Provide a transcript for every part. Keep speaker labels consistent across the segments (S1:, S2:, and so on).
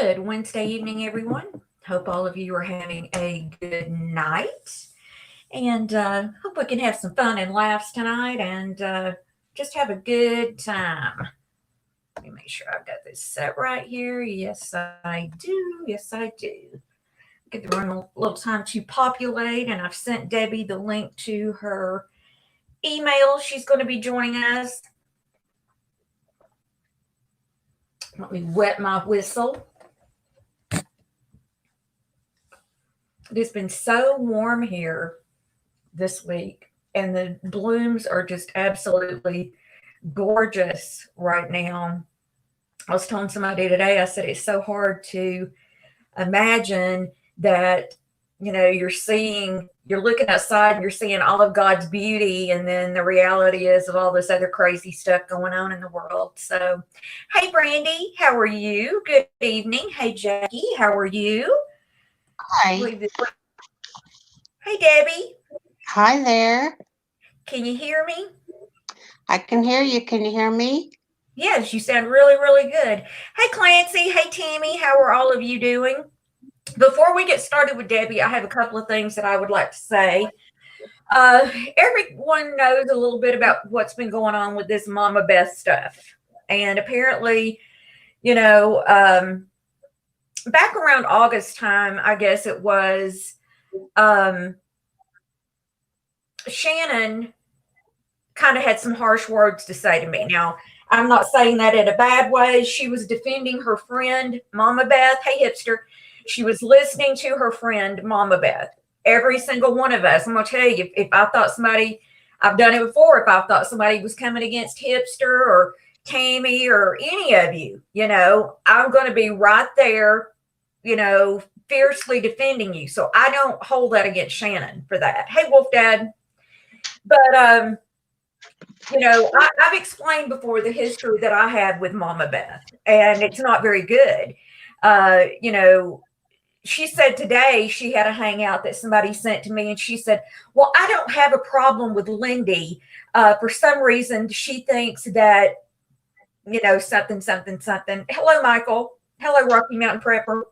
S1: Good Wednesday evening, everyone. Hope all of you are having a good night. And hope we can have some fun and laughs tonight and just have a good time. Let me make sure I've got this set right here. Yes, I do. Yes, I do. Give the room a little time to populate. And I've sent Debbie the link to her email. She's going to be joining us. Let me wet my whistle. It has been so warm here this week, and the blooms are just absolutely gorgeous right now. I was telling somebody today, I said it's so hard to imagine that, you're looking outside and you're seeing all of God's beauty, and then the reality is of all this other crazy stuff going on in the world. So, hey, Brandy, how are you? Good evening. Hey, Jackie, how are you?
S2: Hi.
S1: Hey, Debbie.
S2: Hi there.
S1: Can you hear me?
S2: I can hear you. Can you hear me?
S1: Yes, you sound really, really good. Hey, Clancy. Hey, Tammy. How are all of you doing? Before we get started with Debbie, I have a couple of things that I would like to say. Everyone knows a little bit about what's been going on with this Mama Beth stuff. And apparently, back around August time, I guess it was, Shannon kind of had some harsh words to say to me. Now, I'm not saying that in a bad way. She was defending her friend, Mama Beth. Hey, hipster. She was listening to her friend, Mama Beth. Every single one of us. I'm going to tell you, if I thought somebody, I've done it before, if I thought somebody was coming against hipster or Tammy or any of you, I'm going to be right there, fiercely defending you. So I don't hold that against Shannon for that. Hey, Wolf Dad. But, I've explained before the history that I had with Mama Beth, and it's not very good. She said today she had a hangout that somebody sent to me, and she said, well, I don't have a problem with Lindy. For some reason, she thinks that, something. Hello, Michael. Hello, Rocky Mountain Prepper.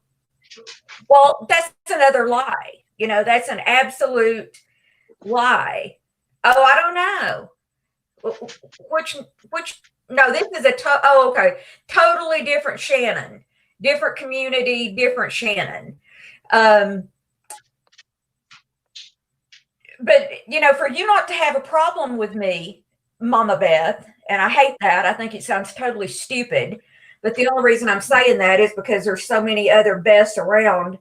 S1: Well, that's another lie. That's an absolute lie. Oh, I don't know. No, this is okay. Totally different Shannon. Different community, different Shannon. But, for you not to have a problem with me, Mama Beth, and I hate that. I think it sounds totally stupid. But the only reason I'm saying that is because there's so many other Beths around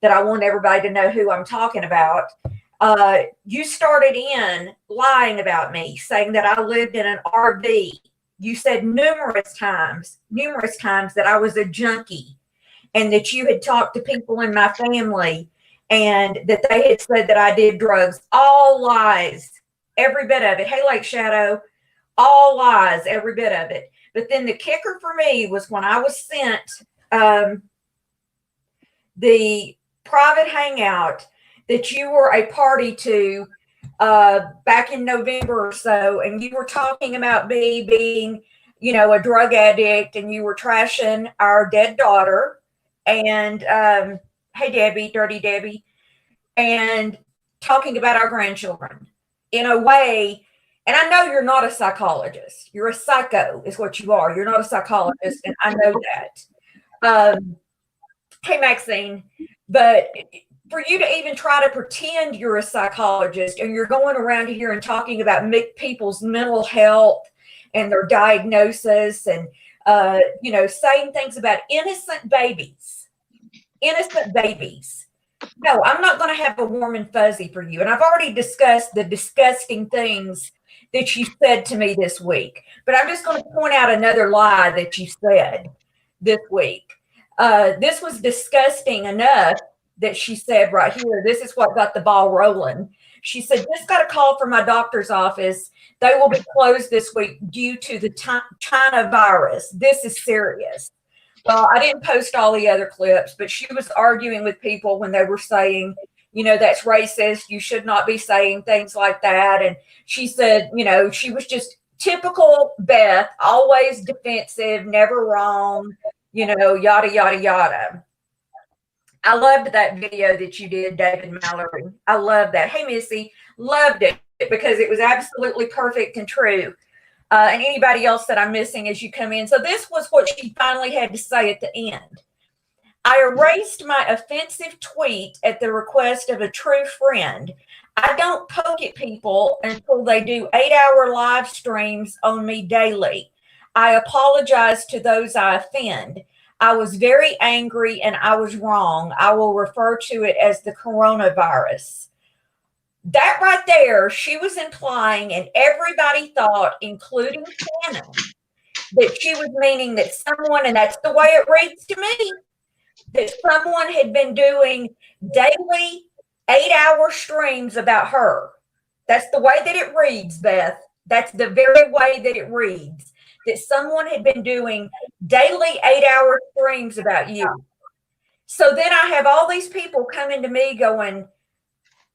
S1: that I want everybody to know who I'm talking about. You started in lying about me, saying that I lived in an RV. You said numerous times that I was a junkie and that you had talked to people in my family and that they had said that I did drugs. All lies, every bit of it. Hey, Lake Shadow, all lies, every bit of it. But then the kicker for me was when I was sent the private hangout that you were a party to back in November or so, and you were talking about me being, a drug addict, and you were trashing our dead daughter, and hey, Debbie, Dirty Debbie, and talking about our grandchildren in a way. And I know you're not a psychologist. You're a psycho is what you are. You're not a psychologist, and I know that. Hey, Maxine, but for you to even try to pretend you're a psychologist and you're going around here and talking about people's mental health and their diagnosis and, saying things about innocent babies. No, I'm not going to have a warm and fuzzy for you. And I've already discussed the disgusting things that you said to me this week. But I'm just going to point out another lie that you said this week. This was disgusting enough that she said right here, this is what got the ball rolling. She said, just got a call from my doctor's office. They will be closed this week due to the China virus. This is serious. Well, I didn't post all the other clips, but she was arguing with people when they were saying, that's racist. You should not be saying things like that. And she said, she was just typical Beth, always defensive, never wrong, yada, yada, yada. I loved that video that you did, David Mallory. I love that. Hey, Missy, loved it because it was absolutely perfect and true. And anybody else that I'm missing as you come in. So this was what she finally had to say at the end. I erased my offensive tweet at the request of a true friend. I don't poke at people until they do 8-hour live streams on me daily. I apologize to those I offend. I was very angry and I was wrong. I will refer to it as the coronavirus. That right there, she was implying, and everybody thought, including Shannon, that she was meaning that someone, and that's the way it reads to me, that someone had been doing daily 8-hour streams about her. That's the way that it reads, Beth. That's the very way that it reads, that someone had been doing daily 8-hour streams about you. So then I have all these people coming to me going,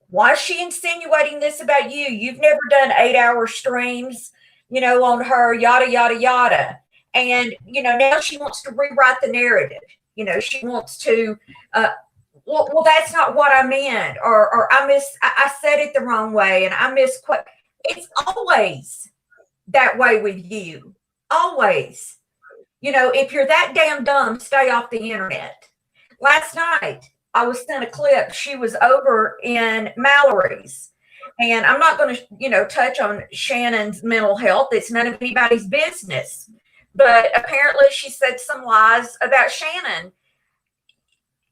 S1: why is she insinuating this about you? You've never done 8-hour streams, on her, yada, yada, yada. And, now she wants to rewrite the narrative. She wants to, well, that's not what I meant. Or I said it the wrong way and I misquote. It's always that way with you. Always. If you're that damn dumb, stay off the internet. Last night, I was sent a clip. She was over in Mallory's. And I'm not going to, touch on Shannon's mental health. It's none of anybody's business. But apparently she said some lies about Shannon.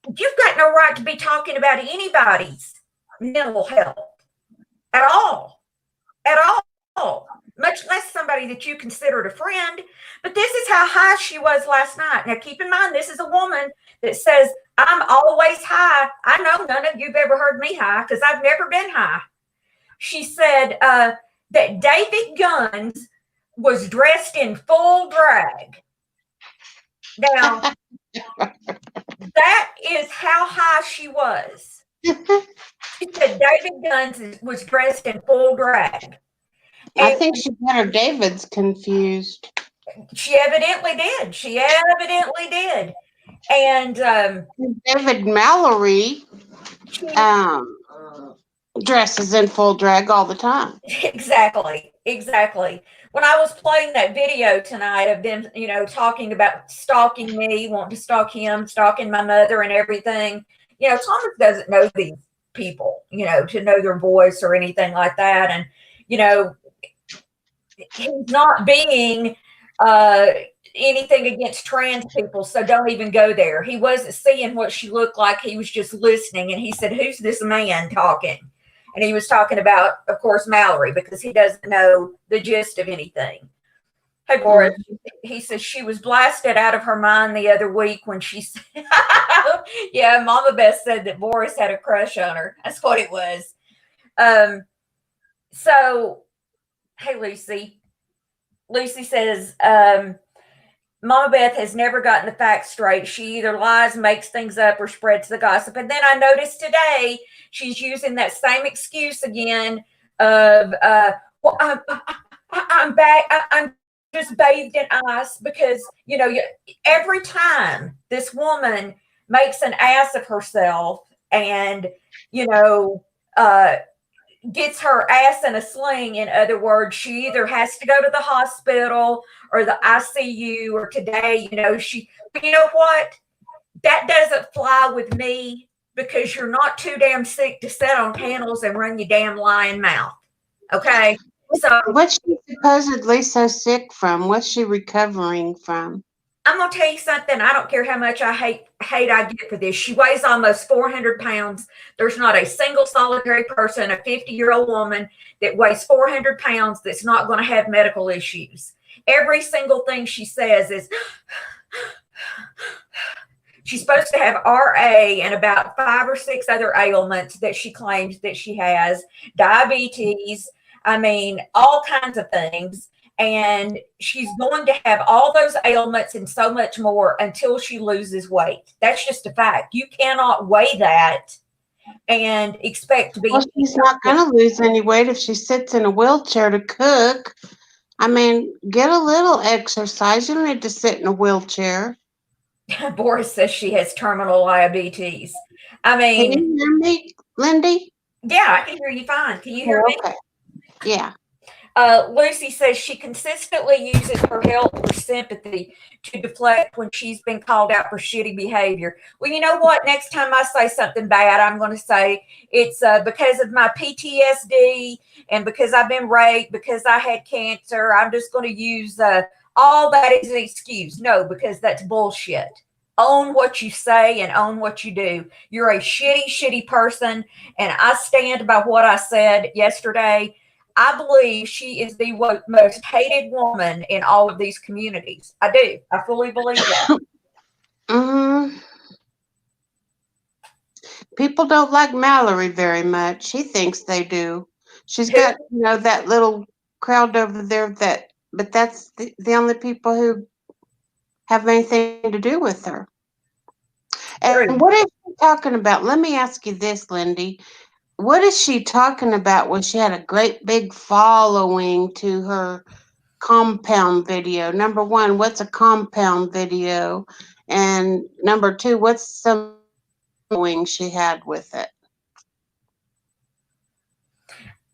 S1: You've got no right to be talking about anybody's mental health at all. At all. Much less somebody that you considered a friend. But this is how high she was last night. Now, keep in mind, this is a woman that says, I'm always high. I know none of you've ever heard me high because I've never been high. She said that David Guns was dressed in full drag. Now, that is how high she was. She said David Guns was dressed in full drag.
S2: I think she got her Davids confused.
S1: She evidently did. And
S2: David Mallory dresses in full drag all the time.
S1: Exactly. When I was playing that video tonight of them, talking about stalking me, wanting to stalk him, stalking my mother and everything, Thomas doesn't know these people, to know their voice or anything like that. And, he's not being anything against trans people, so don't even go there. He wasn't seeing what she looked like. He was just listening, and he said, who's this man talking? And he was talking about, of course, Mallory, because he doesn't know the gist of anything. Hey, Boris, he says she was blasted out of her mind the other week when she said, yeah, Mama Beth said that Boris had a crush on her. That's what it was. So, hey, Lucy. Lucy says, Mama Beth has never gotten the facts straight. She either lies, makes things up, or spreads the gossip. And then I noticed today she's using that same excuse again of, well, I'm back. I'm just bathed in ice because, every time this woman makes an ass of herself and, gets her ass in a sling, in other words, she either has to go to the hospital or the ICU, or today, but you know what? That doesn't fly with me because you're not too damn sick to sit on panels and run your damn lying mouth. Okay? So
S2: what's she supposedly so sick from? What's she recovering from?
S1: I'm going to tell you something. I don't care how much I hate I get for this. She weighs almost 400 pounds. There's not a single solitary person, a 50-year-old woman that weighs 400 pounds that's not going to have medical issues. Every single thing she says is, she's supposed to have RA and about 5 or 6 other ailments that she claims that she has, diabetes, all kinds of things. And she's going to have all those ailments and so much more until she loses weight. That's just a fact. You cannot weigh that and expect to be.
S2: Well, she's not going to lose any weight if she sits in a wheelchair to cook. Get a little exercise. You don't need to sit in a wheelchair.
S1: Boris says she has terminal diabetes. I
S2: Can
S1: mean,
S2: you hear me, Lindy?
S1: yeah, I can hear you fine. Can you hear me?
S2: Okay. Yeah.
S1: Lucy says she consistently uses her help or sympathy to deflect when she's been called out for shitty behavior. Well, you know what? Next time I say something bad, I'm going to say it's because of my PTSD and because I've been raped, because I had cancer. I'm just going to use all that as an excuse. No, because that's bullshit. Own what you say and own what you do. You're a shitty, shitty person. And I stand by what I said yesterday. I believe she is the most hated woman in all of these communities. I do. I fully believe that.
S2: People don't like Mallory very much. She thinks they do. She's got, that little crowd over there but that's the only people who have anything to do with her. And what is she talking about? Let me ask you this, Lindy. What is she talking about when she had a great big following to her compound video? Number one, what's a compound video? And number two, what's some following she had with it?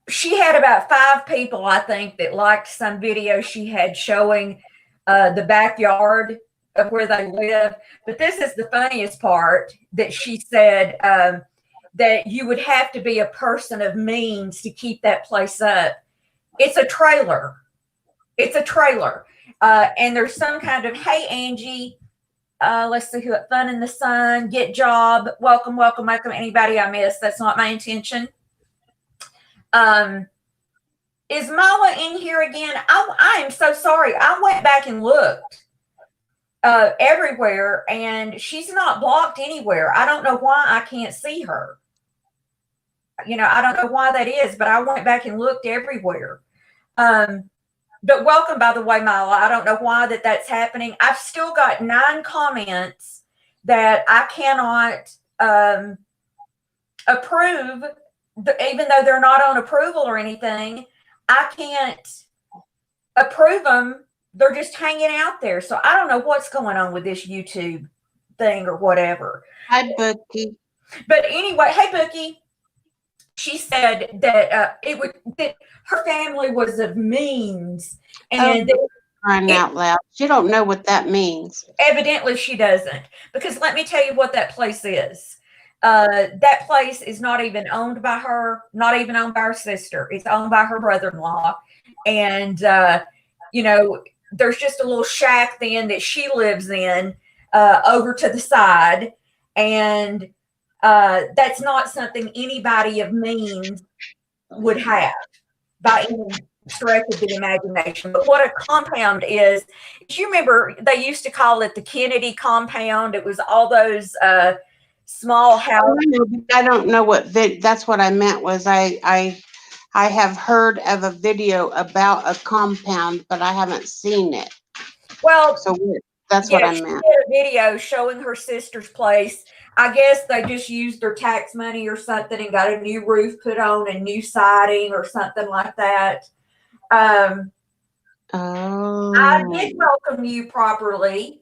S1: She had about 5 people, I think, that liked some video she had showing the backyard of where they live. But this is the funniest part, that she said that you would have to be a person of means to keep that place up. It's a trailer. It's a trailer. And there's some kind of, hey, Angie, let's see who at Fun in the Sun, Get Job, welcome, welcome, welcome. Anybody I missed? That's not my intention. Is Mala in here again? I am so sorry. I went back and looked everywhere, and she's not blocked anywhere. I don't know why I can't see her. I don't know why that is, but I went back and looked everywhere. But welcome, by the way, Mala. I don't know why that's happening. I've still got 9 comments that I cannot approve, even though they're not on approval or anything. I can't approve them. They're just hanging out there. So I don't know what's going on with this YouTube thing or whatever.
S2: Hi, Bookie.
S1: But anyway, hey, Bookie. She said that that her family was of means, and
S2: crying out loud. She don't know what that means.
S1: Evidently, she doesn't. Because let me tell you what that place is. That place is not even owned by her, not even owned by her sister. It's owned by her brother-in-law. And, there's just a little shack then that she lives in over to the side. And that's not something anybody of means would have by any stretch of the imagination. But what a compound is, you remember they used to call it the Kennedy compound. It was all those small house.
S2: I don't know what that's what I meant was I have heard of a video about a compound, but I haven't seen it.
S1: Well,
S2: so that's what I meant.
S1: She did a video showing her sister's place. I guess they just used their tax money or something and got a new roof put on and new siding or something like that. I did welcome you properly.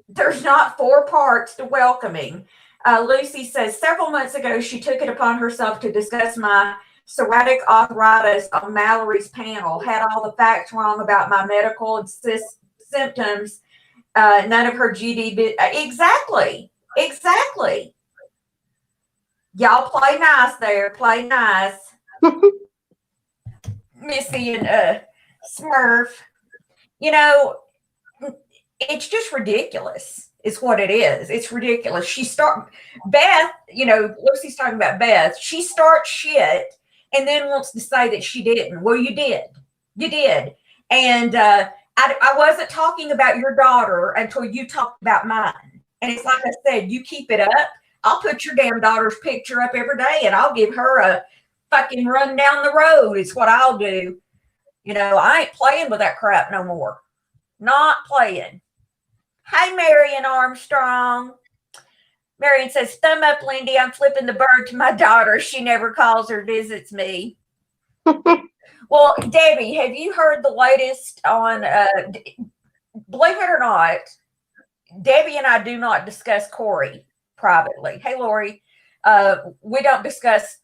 S1: There's not 4 parts to welcoming. Lucy says, several months ago, she took it upon herself to discuss my psoriatic arthritis on Mallory's panel, had all the facts wrong about my medical and symptoms, none of her GD. Exactly. Y'all play nice there. Play nice. Missy and Smurf. It's just ridiculous. Is what it is. It's ridiculous. Beth, Lucy's talking about Beth. She starts shit and then wants to say that she didn't. Well, you did. You did. And I wasn't talking about your daughter until you talked about mine. And it's like I said, you keep it up. I'll put your damn daughter's picture up every day and I'll give her a fucking run down the road. It's what I'll do. I ain't playing with that crap no more. Not playing. Hi, Marion Armstrong. Marion says, thumb up, Lindy. I'm flipping the bird to my daughter. She never calls or visits me. Well, Debbie, have you heard the latest on, believe it or not, Debbie and I do not discuss Corey privately. Hey, Lori, we don't discuss,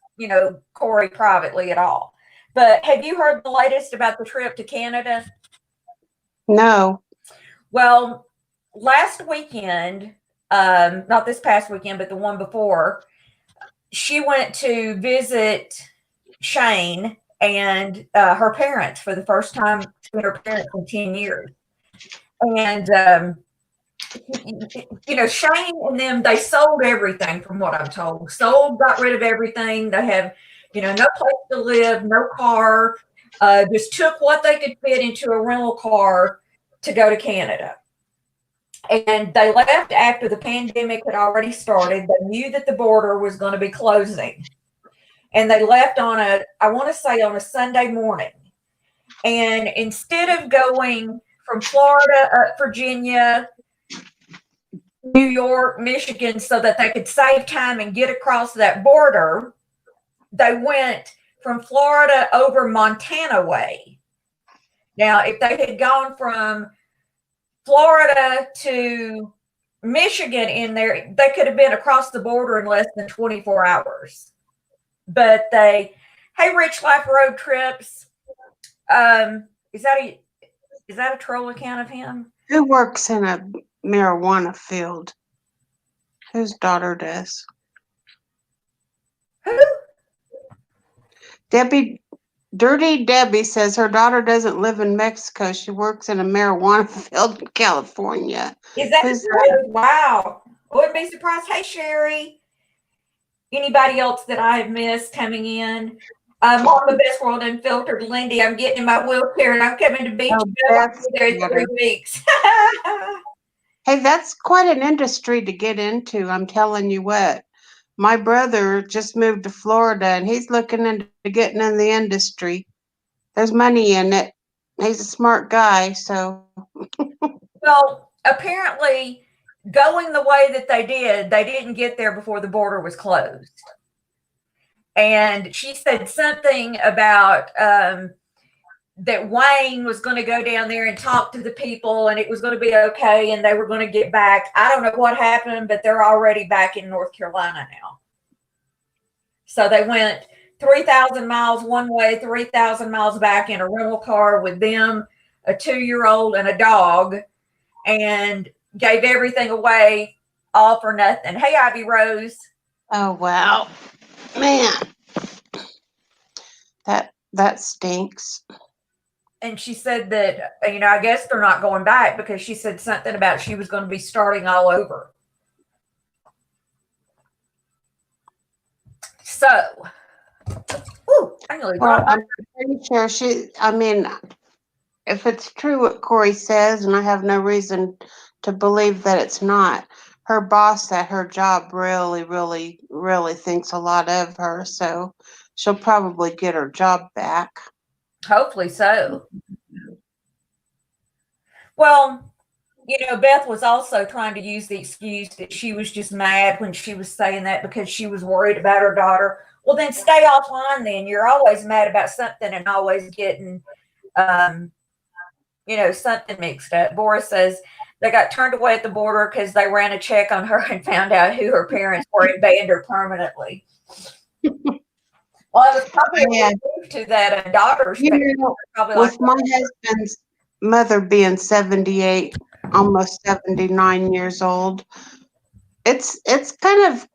S1: Corey privately at all. But have you heard the latest about the trip to Canada?
S2: No.
S1: Well, last weekend, not this past weekend, but the one before, she went to visit Shane and her parents for the first time to her parents in 10 years. And, Shane and them, they sold everything from what I'm told. Got rid of everything. They have, no place to live, no car, just took what they could fit into a rental car to go to Canada. And they left after the pandemic had already started. They knew that the border was going to be closing. And they left on on a Sunday morning. And instead of going from Florida up Virginia, New York, Michigan, so that they could save time and get across that border, they went from Florida over Montana way. Now, if they had gone from Florida to Michigan in there, they could have been across the border in less than 24 hours. But hey, Rich Life Road Trips, is that a troll account of him?
S2: Who works in a marijuana field? Whose daughter does?
S1: Who?
S2: Dirty Debbie says her daughter doesn't live in Mexico. She works in a marijuana field in California.
S1: Is that true? Wow. I wouldn't be surprised. Hey, Sherry. Anybody else that I have missed coming in? On the Best World Unfiltered, Lindy, I'm getting in my wheelchair and I'm coming to beat you up. I'll be there in 3 weeks.
S2: Hey, that's quite an industry to get into. I'm telling you what. My brother just moved to Florida and he's looking into getting in the industry. There's money in it. He's a smart guy, so.
S1: Well, apparently going the way that they didn't get there before the border was closed. And she said something about that Wayne was going to go down there and talk to the people and it was going to be okay and they were going to get back. I don't know what happened, but they're already back in North Carolina now. So they went 3,000 miles one way, 3,000 miles back in a rental car with them, a 2-year-old and a dog, and gave everything away all for nothing. Hey, Ivy Rose.
S2: Oh, wow. Man, that stinks.
S1: And she said that, I guess they're not going back because she said something about she was going to be starting all over. So, I'm
S2: pretty sure if it's true what Corey says, and I have no reason to believe that it's not, her boss at her job really, really, really thinks a lot of her, so she'll probably get her job back.
S1: Hopefully so. Well, Beth was also trying to use the excuse that she was just mad when she was saying that because she was worried about her daughter. Well, then stay offline then. You're always mad about something and always getting, something mixed up. Boris says they got turned away at the border because they ran a check on her and found out who her parents were and banned her permanently. Well, I was probably to that and daughters.
S2: With my husband's mother being 78, almost 79 years old, it's kind of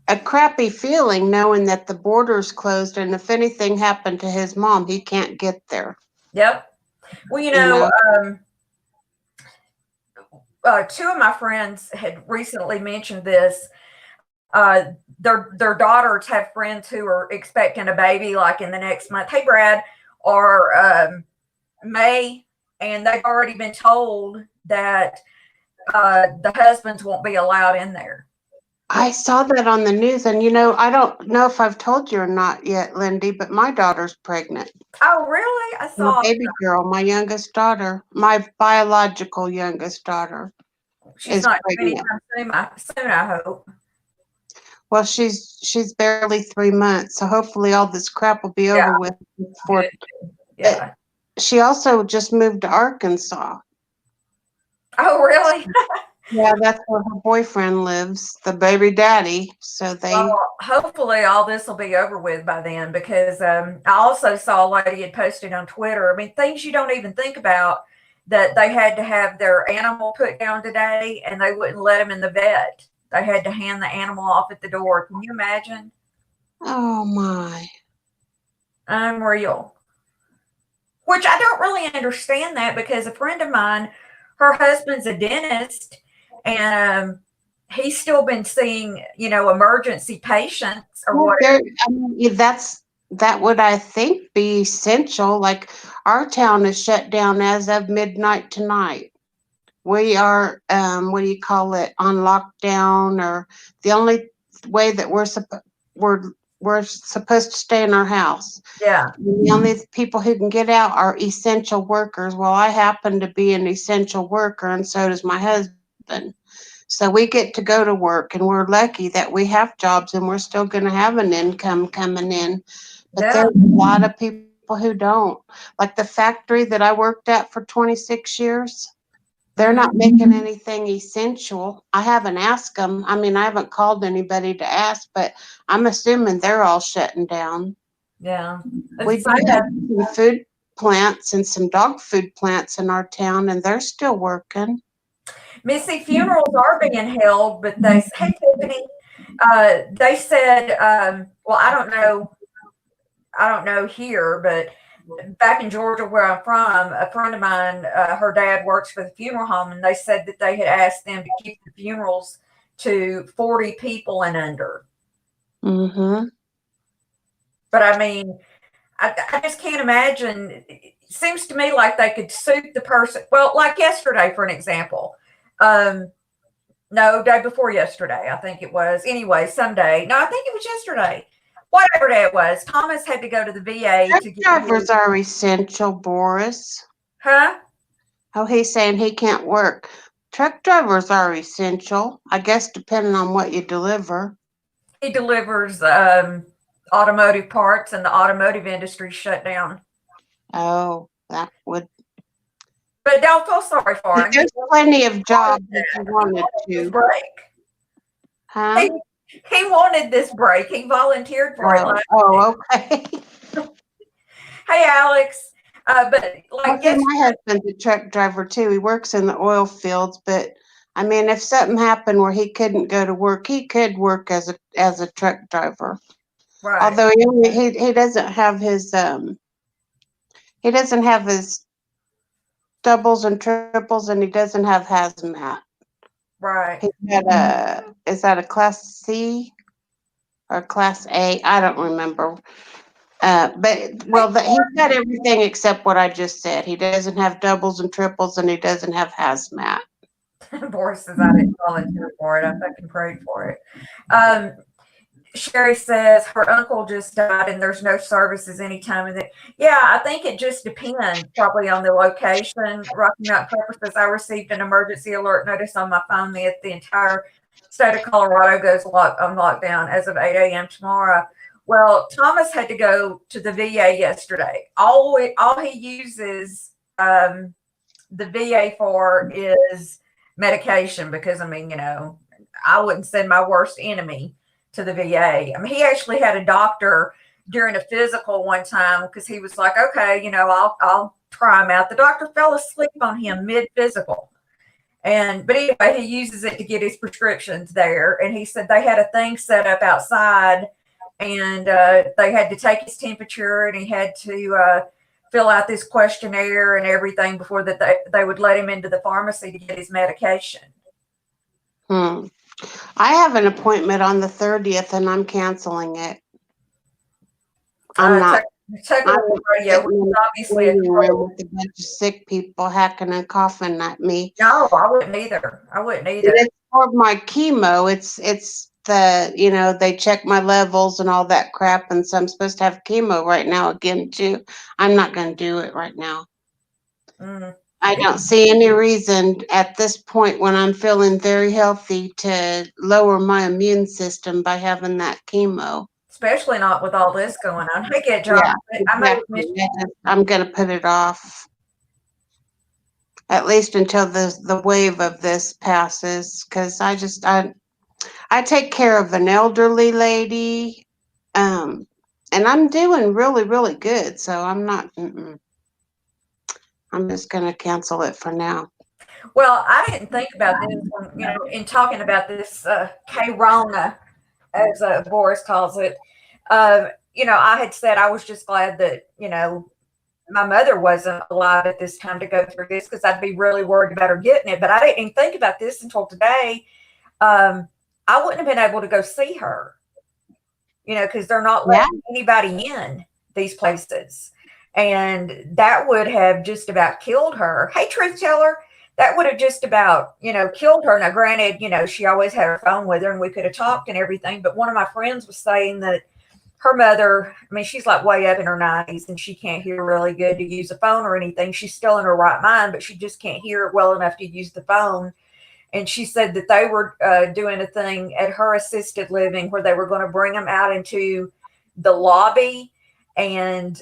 S2: a crappy feeling knowing that the border's closed and if anything happened to his mom, he can't get there.
S1: Yep. Well, two of my friends had recently mentioned this. Their daughters have friends who are expecting a baby like in the next month. Hey, Brad, or May, and they've already been told that the husbands won't be allowed in there.
S2: I saw that on the news, and I don't know if I've told you or not yet, Lindy, but my daughter's pregnant.
S1: Oh, really? I saw
S2: my baby girl, my youngest daughter, my biological youngest daughter.
S1: She's not pregnant anytime soon, I hope.
S2: Well, she's barely 3 months, so hopefully all this crap will be over with before.
S1: Yeah.
S2: She also just moved to Arkansas.
S1: Oh, really?
S2: Yeah, that's where her boyfriend lives, the baby daddy. So they,
S1: Well, hopefully all this will be over with by then because I also saw a lady had posted on Twitter. I mean, things you don't even think about that they had to have their animal put down today and they wouldn't let them in the vet. They had to hand the animal off at the door. Can you imagine?
S2: oh my.
S1: Unreal. Which I don't really understand that because a friend of mine, her husband's a dentist, and he's still been seeing, emergency patients or
S2: Well,
S1: whatever.
S2: I mean, that would, I think, be essential. Like our town is shut down as of midnight tonight. We are, what do you call it, on lockdown, or the only way that we're we're supposed to stay in our house.
S1: Yeah,
S2: The only people who can get out are essential workers. Well, I happen to be an essential worker, and so does my husband. So we get to go to work, and we're lucky that we have jobs and we're still going to have an income coming in. But
S1: yeah,
S2: there's a lot of people who don't. Like the factory that I worked at for 26 years, they're
S1: mhm,
S2: not making anything essential. I haven't asked them. I mean, I haven't called anybody to ask, but I'm assuming they're all shutting down.
S1: yeah.
S2: We
S1: It's
S2: do have
S1: sad.
S2: some food plants and some dog food plants in our town, and they're still working.
S1: Missy, funerals are being held, but hey, Tiffany, they said, well, I don't know here, but back in Georgia, where I'm from, a friend of mine, her dad works for the funeral home, and they said that they had asked them to keep the funerals to 40 people and under.
S2: Mm-hmm.
S1: But I mean, I just can't imagine. It seems to me like they could suit the person. Well, like yesterday, for an example. Um, no, day before yesterday, I think it was. Anyway, Sunday. No, I think it was yesterday. Whatever day it was, Thomas had to go to the VA
S2: Truck
S1: to get his,
S2: drivers are essential, Boris.
S1: huh?
S2: Oh, he's saying he can't work. Truck drivers are essential, I guess, depending on what you deliver.
S1: He delivers automotive parts, and the automotive industry shut down.
S2: Oh, that would.
S1: But don't feel sorry for him.
S2: There's plenty of jobs if you
S1: He
S2: wanted
S1: wanted this
S2: to.
S1: break.
S2: Huh?
S1: He, he wanted this break. He volunteered for it
S2: Oh,
S1: last week.
S2: oh, okay.
S1: Hey, Alex. But
S2: Well,
S1: like
S2: see, my
S1: yesterday,
S2: husband's a truck driver too. He works in the oil fields, but I mean, if something happened where he couldn't go to work, he could work as a truck driver.
S1: right,
S2: Although he doesn't have his doubles and triples, and he doesn't have hazmat.
S1: right.
S2: He's got is that a class C or class A? I don't remember. But
S1: Hey,
S2: well, he's got everything except what I just said. He doesn't have doubles and triples, and he doesn't have hazmat.
S1: Boris says I didn't volunteer for it. I fucking prayed for it. Um, Sherry says her uncle just died and there's no services anytime. And yeah, I think it just depends probably on the location. Rocky Mountain Pepper says I received an emergency alert notice on my phone that the entire state of Colorado goes on lockdown as of 8 a.m. tomorrow. Well, Thomas had to go to the VA yesterday. All he uses the VA for is medication because I mean, I wouldn't send my worst enemy to the VA. I mean, he actually had a doctor during a physical one time because he was like, okay, I'll try him out. The doctor fell asleep on him mid physical. But anyway, he uses it to get his prescriptions there. And he said they had a thing set up outside and they had to take his temperature and he had to fill out this questionnaire and everything before that they would let him into the pharmacy to get his medication.
S2: Hmm. I have an appointment on the 30th, and I'm canceling it. I'm not.
S1: Take a
S2: I'm
S1: look radio, which is obviously a
S2: waiting room
S1: troll.
S2: with a bunch of sick people hacking and coughing at me.
S1: No, I wouldn't either. I wouldn't
S2: And
S1: either.
S2: it's for my chemo. It's the they check my levels and all that crap, and so I'm supposed to have chemo right now again too. I'm not going to do it right now.
S1: Mm.
S2: I don't see any reason at this point when I'm feeling very healthy to lower my immune system by having that chemo.
S1: Especially not with all this going on. Hey, get John.
S2: Yeah,
S1: I may have
S2: exactly.
S1: missed you.
S2: I'm going to put it off. at least until the wave of this passes, because I take care of an elderly lady, and I'm doing really, really good. So I'm not. I'm just going to cancel it for now.
S1: Well, I didn't think about this, in talking about this K-Rona, as Boris calls it. I had said I was just glad that, my mother wasn't alive at this time to go through this because I'd be really worried about her getting it. But I didn't even think about this until today. I wouldn't have been able to go see her, because they're not letting anybody in these places. And that would have just about killed her. Hey, truth teller, that would have just about, killed her. Now, granted, she always had her phone with her and we could have talked and everything. But one of my friends was saying that her mother, I mean, she's like way up in her 90s and she can't hear really good to use a phone or anything. She's still in her right mind, but she just can't hear it well enough to use the phone. And she said that they were doing a thing at her assisted living where they were going to bring them out into the lobby. And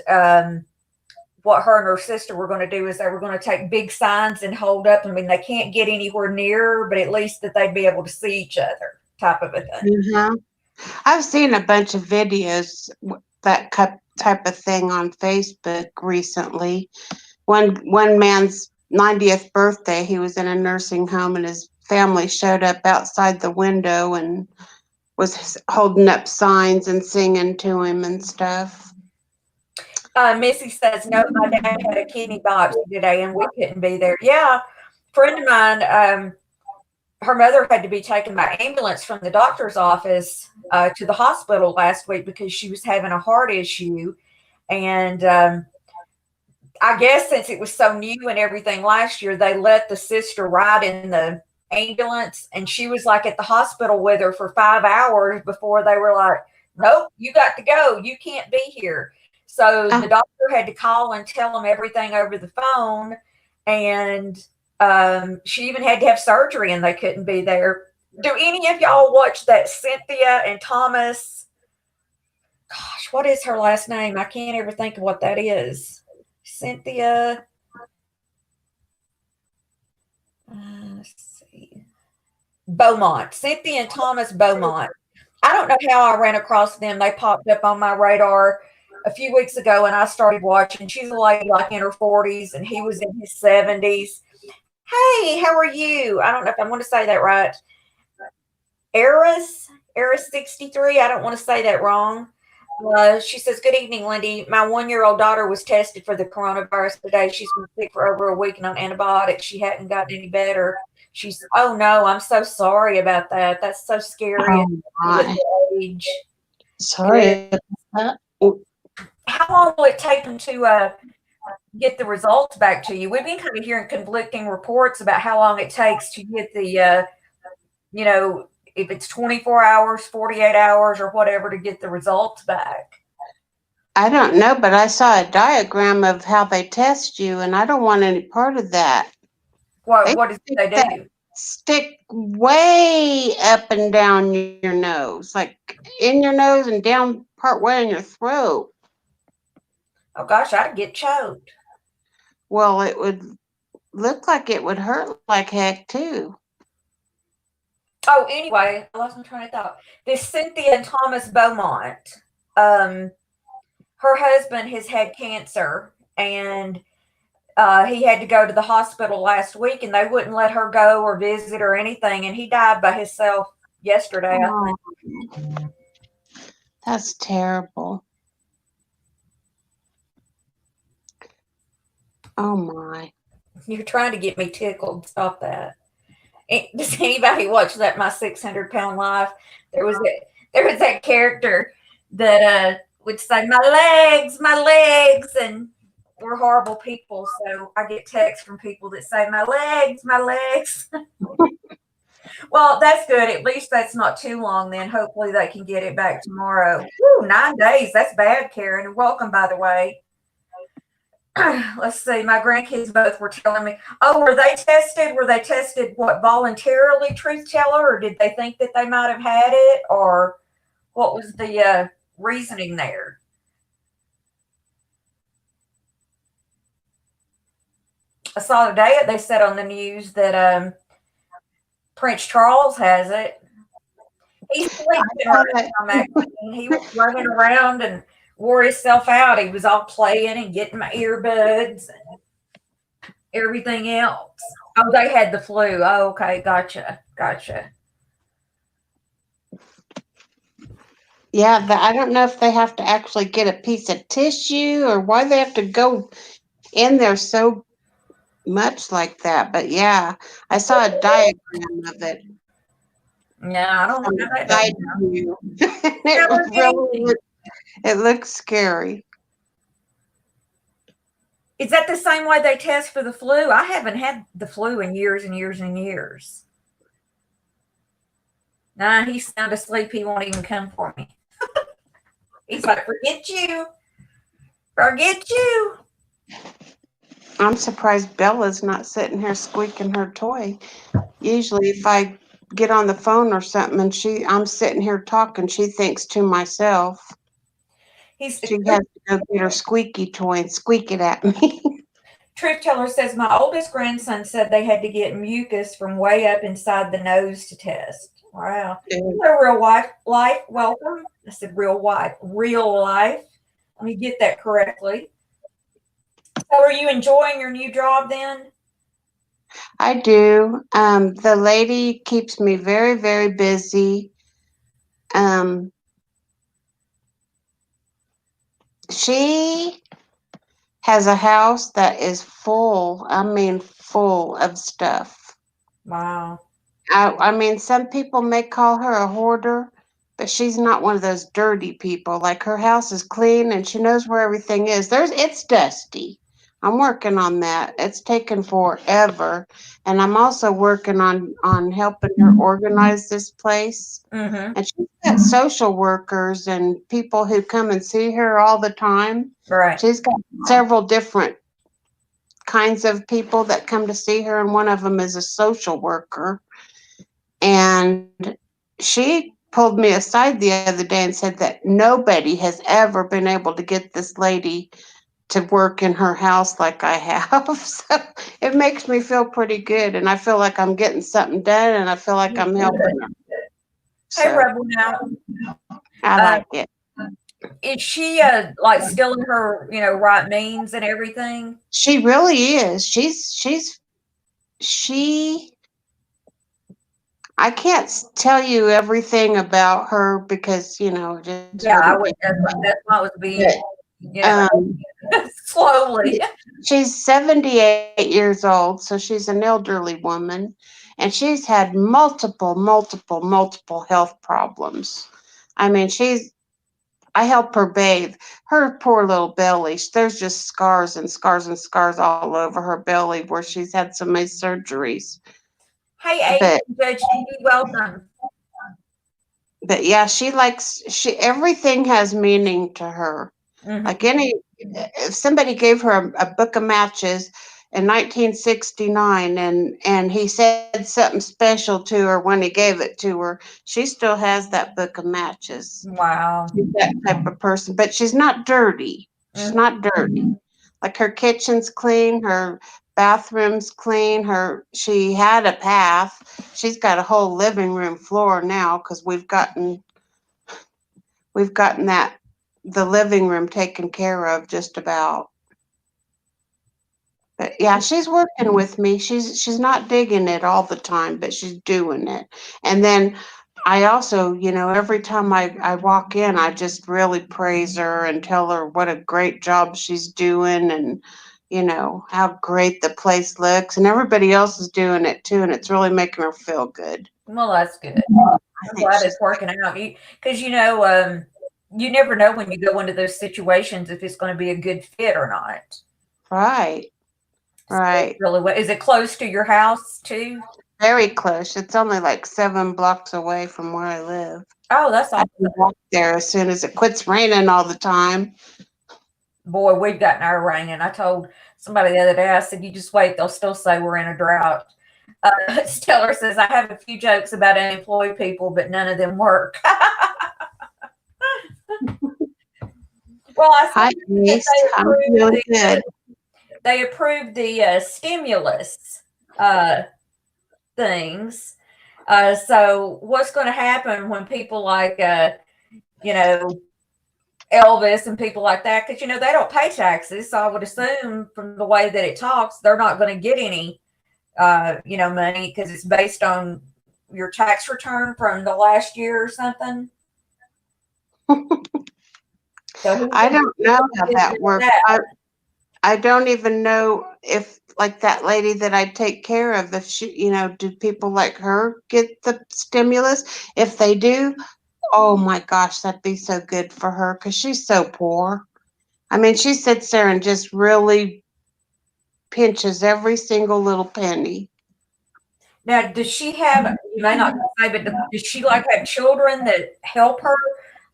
S1: what her and her sister were going to do is they were going to take big signs and hold up. I mean, they can't get anywhere near, but at least that they'd be able to see each other, type of a thing.
S2: Mm-hmm. I've seen a bunch of videos, that type of thing on Facebook recently. One man's 90th birthday, he was in a nursing home and his family showed up outside the window and was holding up signs and singing to him and stuff.
S1: Missy says, no, my dad had a kidney biopsy today and we couldn't be there. Yeah, a friend of mine, her mother had to be taken by ambulance from the doctor's office to the hospital last week because she was having a heart issue. And I guess since it was so new and everything last year, they let the sister ride in the ambulance. And she was like at the hospital with her for 5 hours before they were like, nope, you got to go. You can't be here. So the doctor had to call and tell them everything over the phone. And she even had to have surgery and they couldn't be there. Do any of y'all watch that Cynthia and Thomas? Gosh, what is her last name? I can't ever think of what that is. Cynthia. Let's see. Beaumont. Cynthia and Thomas Beaumont. I don't know how I ran across them. They popped up on my radar a few weeks ago and I started watching. She's a lady like in her 40s and he was in his 70s. Hey, how are you? I don't know if I want to say that right. Eris 63. I don't want to say that wrong. She says, good evening, Lindy. My 1-year-old daughter was tested for the coronavirus today. She's been sick for over a week and on antibiotics. She hadn't gotten any better. She's, oh no, I'm so sorry about that. That's so scary.
S2: Oh, my.
S1: Age.
S2: Sorry.
S1: How long will it take them to get the results back to you? We've been kind of hearing conflicting reports about how long it takes to get the, if it's 24 hours, 48 hours, or whatever to get the results back.
S2: I don't know, but I saw a diagram of how they test you, and I don't want any part of that.
S1: What does they do?
S2: Stick way up and down your nose, like in your nose and down part way in your throat.
S1: Oh gosh, I'd get choked.
S2: Well, it would look like it would hurt like heck too.
S1: Oh, anyway, I lost my train of thought. This Cynthia and Thomas Beaumont, her husband has had cancer and he had to go to the hospital last week and they wouldn't let her go or visit or anything. And he died by himself yesterday.
S2: Oh, that's terrible. Oh my.
S1: You're trying to get me tickled. Stop that. Does anybody watch that My 600-Pound Life? There was that character that would say, my legs, and we're horrible people. So I get texts from people that say, my legs. Well, that's good. At least that's not too long then. Hopefully they can get it back tomorrow. Whew, 9 days. That's bad, Karen. And welcome, by the way. Let's see. My grandkids both were telling me, oh, were they tested? Were they tested, what, voluntarily, truth teller? Or did they think that they might have had it? Or what was the reasoning there? I saw today they said on the news that Prince Charles has it. He's sleeping
S2: Oh,
S1: right now, Maxine. He was running around and wore himself out. He was all playing and getting my earbuds and everything else. Oh, they had the flu. Oh, okay, gotcha.
S2: yeah, I don't know if they have to actually get a piece of tissue or why they have to go in there so much like that. But yeah, I saw a diagram of it.
S1: No, I don't know
S2: On
S1: how
S2: the
S1: that
S2: side
S1: doesn't.
S2: view.
S1: Never
S2: It really
S1: easy.
S2: it looks scary.
S1: Is that the same way they test for the flu? I haven't had the flu in years and years and years. Nah, he's sound asleep. He won't even come for me. He's like, forget you. Forget you.
S2: I'm surprised Bella's not sitting here squeaking her toy. Usually if I get on the phone or something and I'm sitting here talking, she thinks to myself.
S1: He's
S2: She has to go get her squeaky toy and squeak it at me.
S1: Truth Teller says my oldest grandson said they had to get mucus from way up inside the nose to test. Wow. Hello, real life. Welcome. I said real life. Real life. Let me get that correctly. So are you enjoying your new job then?
S2: I do. The lady keeps me very, very busy. She has a house that is full, I mean, full of stuff.
S1: Wow.
S2: I mean, some people may call her a hoarder, but she's not one of those dirty people. Like her house is clean and she knows where everything is. It's dusty. I'm working on that. It's taken forever, and I'm also working on helping her organize this place.
S1: Mm-hmm.
S2: And she's got social workers and people who come and see her all the time.
S1: Right.
S2: She's got several different kinds of people that come to see her, and one of them is a social worker. And she pulled me aside the other day and said that nobody has ever been able to get this lady to work in her house like I have. So it makes me feel pretty good. And I feel like I'm getting something done and I feel like I'm helping her.
S1: Hey,
S2: So
S1: Rebel now.
S2: I like it.
S1: Is she like still in her, right means and everything?
S2: She really is. I can't tell you everything about her because, just
S1: Yeah, I
S2: wouldn't
S1: would.
S2: be.
S1: That's what was being,
S2: Um,
S1: slowly.
S2: She's 78 years old, so she's an elderly woman, and she's had multiple health problems. I mean, I help her bathe. Her poor little belly, there's just scars and scars and scars all over her belly where she's had so many surgeries.
S1: Hey,
S2: But
S1: Judge TV, welcome.
S2: but yeah, everything has meaning to her.
S1: Mm-hmm.
S2: Like if somebody gave her a book of matches in 1969 and he said something special to her when he gave it to her, she still has that book of matches.
S1: Wow.
S2: She's that type of person, but she's not dirty. She's not dirty. Like her kitchen's clean, her bathroom's clean, she had a bath. She's got a whole living room floor now because we've gotten the living room taken care of just about. But yeah, she's working with me. She's not digging it all the time, but she's doing it. And then I also, every time I walk in, I just really praise her and tell her what a great job she's doing and how great the place looks, and everybody else is doing it too, and it's really making her feel good.
S1: Well, that's good. I'm glad it's working out. Because you never know when you go into those situations if it's going to be a good fit or not.
S2: Right. Right.
S1: Really, is it close to your house too?
S2: Very close. It's only like 7 blocks away from where I live.
S1: Oh, that's awesome.
S2: I can walk there as soon as it quits raining all the time.
S1: Boy, we've gotten our rain, and I told somebody the other day, I said, you just wait, they'll still say we're in a drought. Stellar says, I have a few jokes about unemployed people, but none of them work. Well,
S2: Hi, Denise. I'm really good.
S1: they approved the stimulus things. So what's going to happen when people like, you know, Elvis and people like that, because, you know, they don't pay taxes. So I would assume from the way that it talks, they're not going to get any, you know, money because it's based on your tax return from the last year or something. So
S2: I don't know how that works. I don't even know if, like that lady that I take care of, if she, you know, do people like her get the stimulus? If they do, oh my gosh, that'd be so good for her because she's so poor. I mean, she sits there and just really pinches every single little penny.
S1: Now, does she have, you may not say, but does she like have children that help her?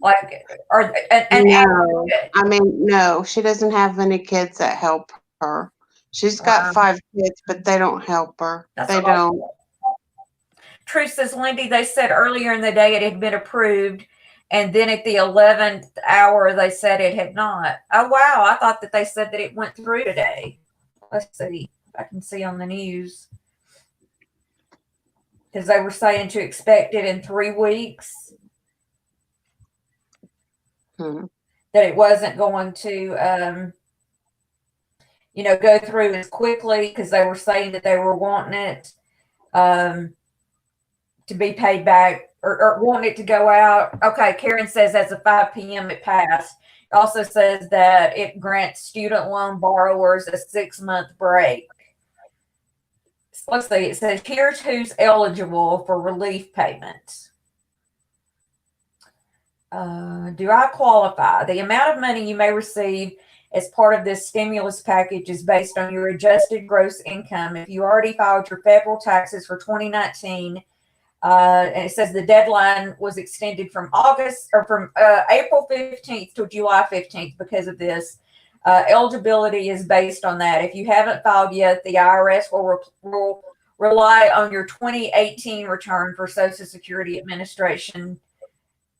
S1: Like, or, and
S2: No, I mean, no, she doesn't have any kids that help her. She's got 5 kids, but they don't help her. They don't.
S1: Truth says, Lindy, they said earlier in the day it had been approved, and then at the 11th hour they said it had not. Oh, wow. I thought that they said that it went through today. Let's see if I can see on the news. Because they were saying to expect it in 3 weeks. That it wasn't going to, you know, go through as quickly because they were saying that they were wanting it to be paid back or wanting it to go out. Okay, Karen says as of 5 p.m. it passed. It also says that it grants student loan borrowers a 6-month break. So let's see. It says here's who's eligible for relief payments. Do I qualify? The amount of money you may receive as part of this stimulus package is based on your adjusted gross income. If you already filed your federal taxes for 2019, and it says the deadline was extended from April 15th to July 15th because of this. Eligibility is based on that. If you haven't filed yet, the IRS will rely on your 2018 return for Social Security Administration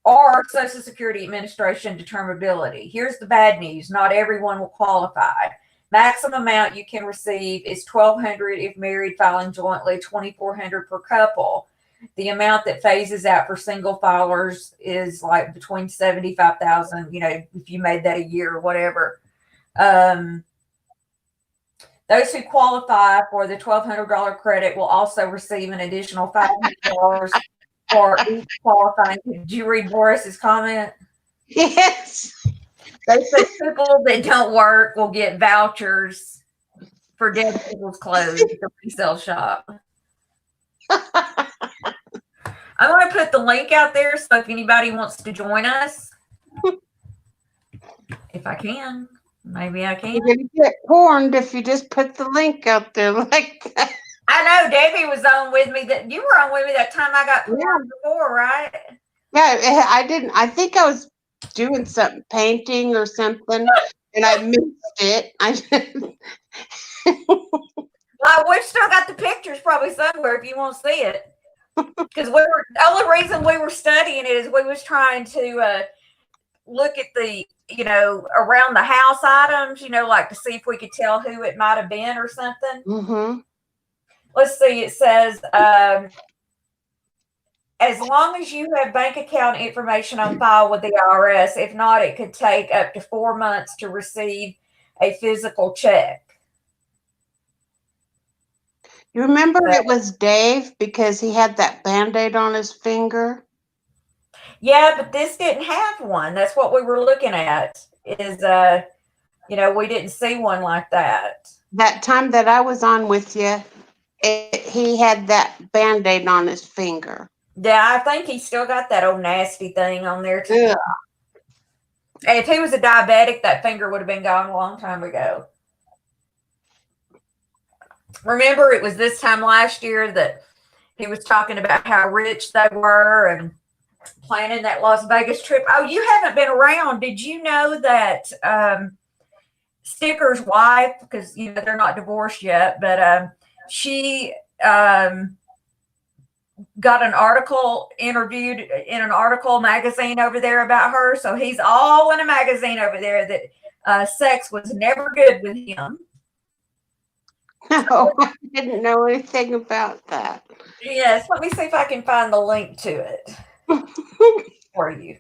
S1: or Social Security Administration determinability. Here's the bad news. Not everyone will qualify. Maximum amount you can receive is $1,200 if married, filing jointly, $2,400 per couple. The amount that phases out for single filers is like between $75,000, you know, if you made that a year or whatever. Those who qualify for the $1,200 credit will also receive an additional $500 for each qualifying. Did you read Boris's comment?
S2: Yes.
S1: They said people that don't work will get vouchers for dead people's clothes at the resale shop. I'm going to put the link out there so if anybody wants to join us, if I can, maybe I can.
S2: You're going to get horned if you just put the link out there like that.
S1: I know Debbie was on with me. That you were on with me that time I got horned before, right?
S2: Yeah, I didn't. I think I was doing something, painting or something, and I missed it.
S1: Well, we've still got the pictures probably somewhere if you want to see it. Because the only reason we were studying it is we was trying to look at the, you know, around the house items, you know, like to see if we could tell who it might have been or something.
S2: Mm-hmm.
S1: Let's see. It says, as long as you have bank account information on file with the IRS, if not, it could take up to 4 months to receive a physical check.
S2: You remember it was Dave because he had that Band-Aid on his finger?
S1: Yeah, but this didn't have one. That's what we were looking at is, you know, we didn't see one like that.
S2: That time that I was on with you, he had that Band-Aid on his finger.
S1: Yeah, I think he still got that old nasty thing on there too.
S2: Yeah.
S1: And if he was a diabetic, that finger would have been gone a long time ago. Remember, it was this time last year that he was talking about how rich they were and planning that Las Vegas trip. Oh, you haven't been around. Did you know that Sticker's wife, because, you know, they're not divorced yet, but she got an article interviewed in an article magazine over there about her. So he's all in a magazine over there that sex was never good with him.
S2: No, I didn't know anything about that.
S1: Yes, let me see if I can find the link to it for you.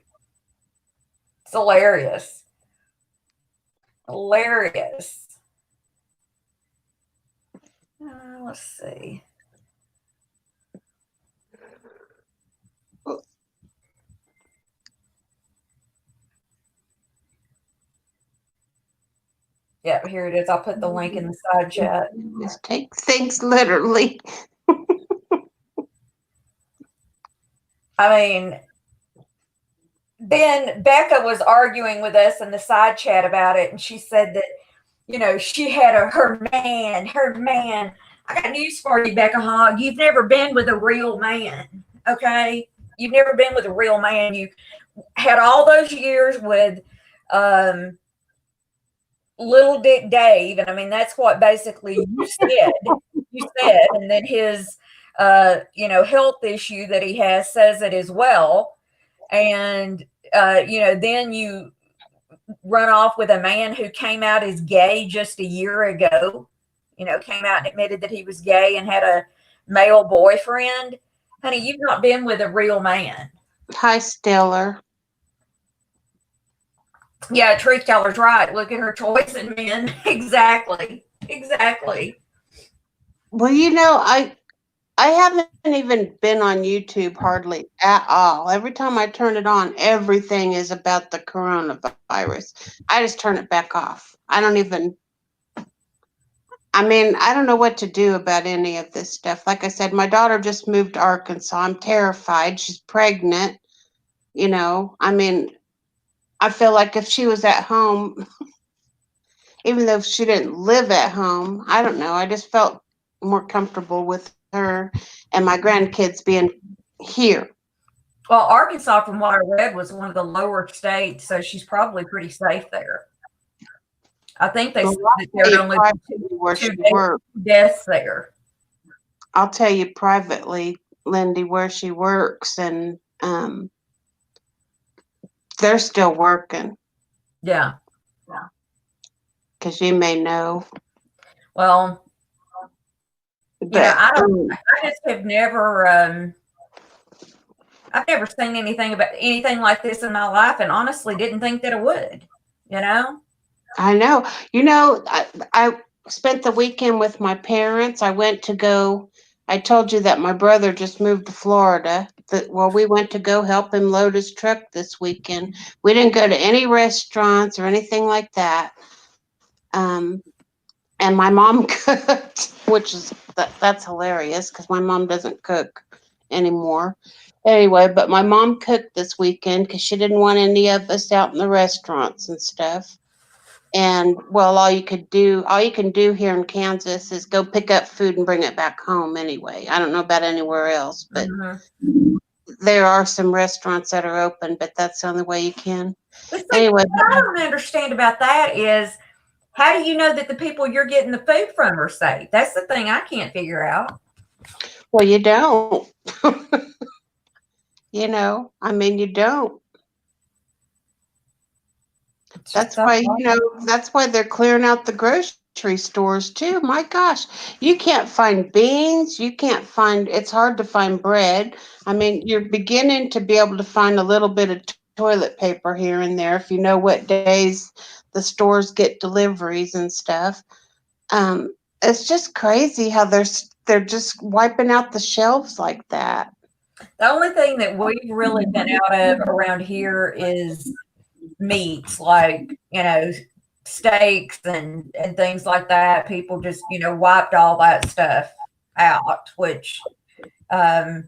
S1: It's hilarious. Hilarious. Let's see. Yep, here it is. I'll put the link in the side chat.
S2: Just take things literally.
S1: I mean, then Becca was arguing with us in the side chat about it, and she said that, she had her man. I got news for you, Becca Hogg. You've never been with a real man, okay? You've never been with a real man. You had all those years with Little Dick Dave, and I mean that's what basically you said. And then his health issue that he has says it as well. And then you run off with a man who came out as gay just a year ago, came out and admitted that he was gay and had a male boyfriend. Honey, you've not been with a real man.
S2: Hi, Stellar.
S1: Yeah, Truth Teller's right. Look at her choice in men. Exactly.
S2: Well, I haven't even been on YouTube hardly at all. Every time I turn it on, everything is about the coronavirus. I just turn it back off. I don't know what to do about any of this stuff. Like I said, my daughter just moved to Arkansas. I'm terrified. She's pregnant. I feel like if she was at home, even though she didn't live at home, I don't know. I just felt more comfortable with her and my grandkids being here.
S1: Well, Arkansas, from what I read, was one of the lower states, so she's probably pretty safe there. I think they said that there are only two deaths there.
S2: I'll tell you privately, Lindy, where she works, and they're still working.
S1: Yeah.
S2: Because you may know.
S1: Well, I just have never, I've never seen anything like this in my life, and honestly didn't think that it would,
S2: I know. I spent the weekend with my parents. I told you that my brother just moved to Florida. We went to go help him load his truck this weekend. We didn't go to any restaurants or anything like that. And my mom cooked, that's hilarious because my mom doesn't cook anymore. Anyway, but my mom cooked this weekend because she didn't want any of us out in the restaurants and stuff. And well, all you can do here in Kansas is go pick up food and bring it back home anyway. I don't know about anywhere else, but there are some restaurants that are open, but that's the only way you can.
S1: Anyway, what I don't understand about that is, how do you know that the people you're getting the food from are safe? That's the thing I can't figure out.
S2: Well, you don't. You don't. That's why they're clearing out the grocery stores too. My gosh, you can't find beans. It's hard to find bread. I mean, you're beginning to be able to find a little bit of toilet paper here and there if you know what days the stores get deliveries and stuff. It's just crazy how they're just wiping out the shelves like that.
S1: The only thing that we've really been out of around here is meats, like, steaks and things like that. People just, wiped all that stuff out, which,
S2: well,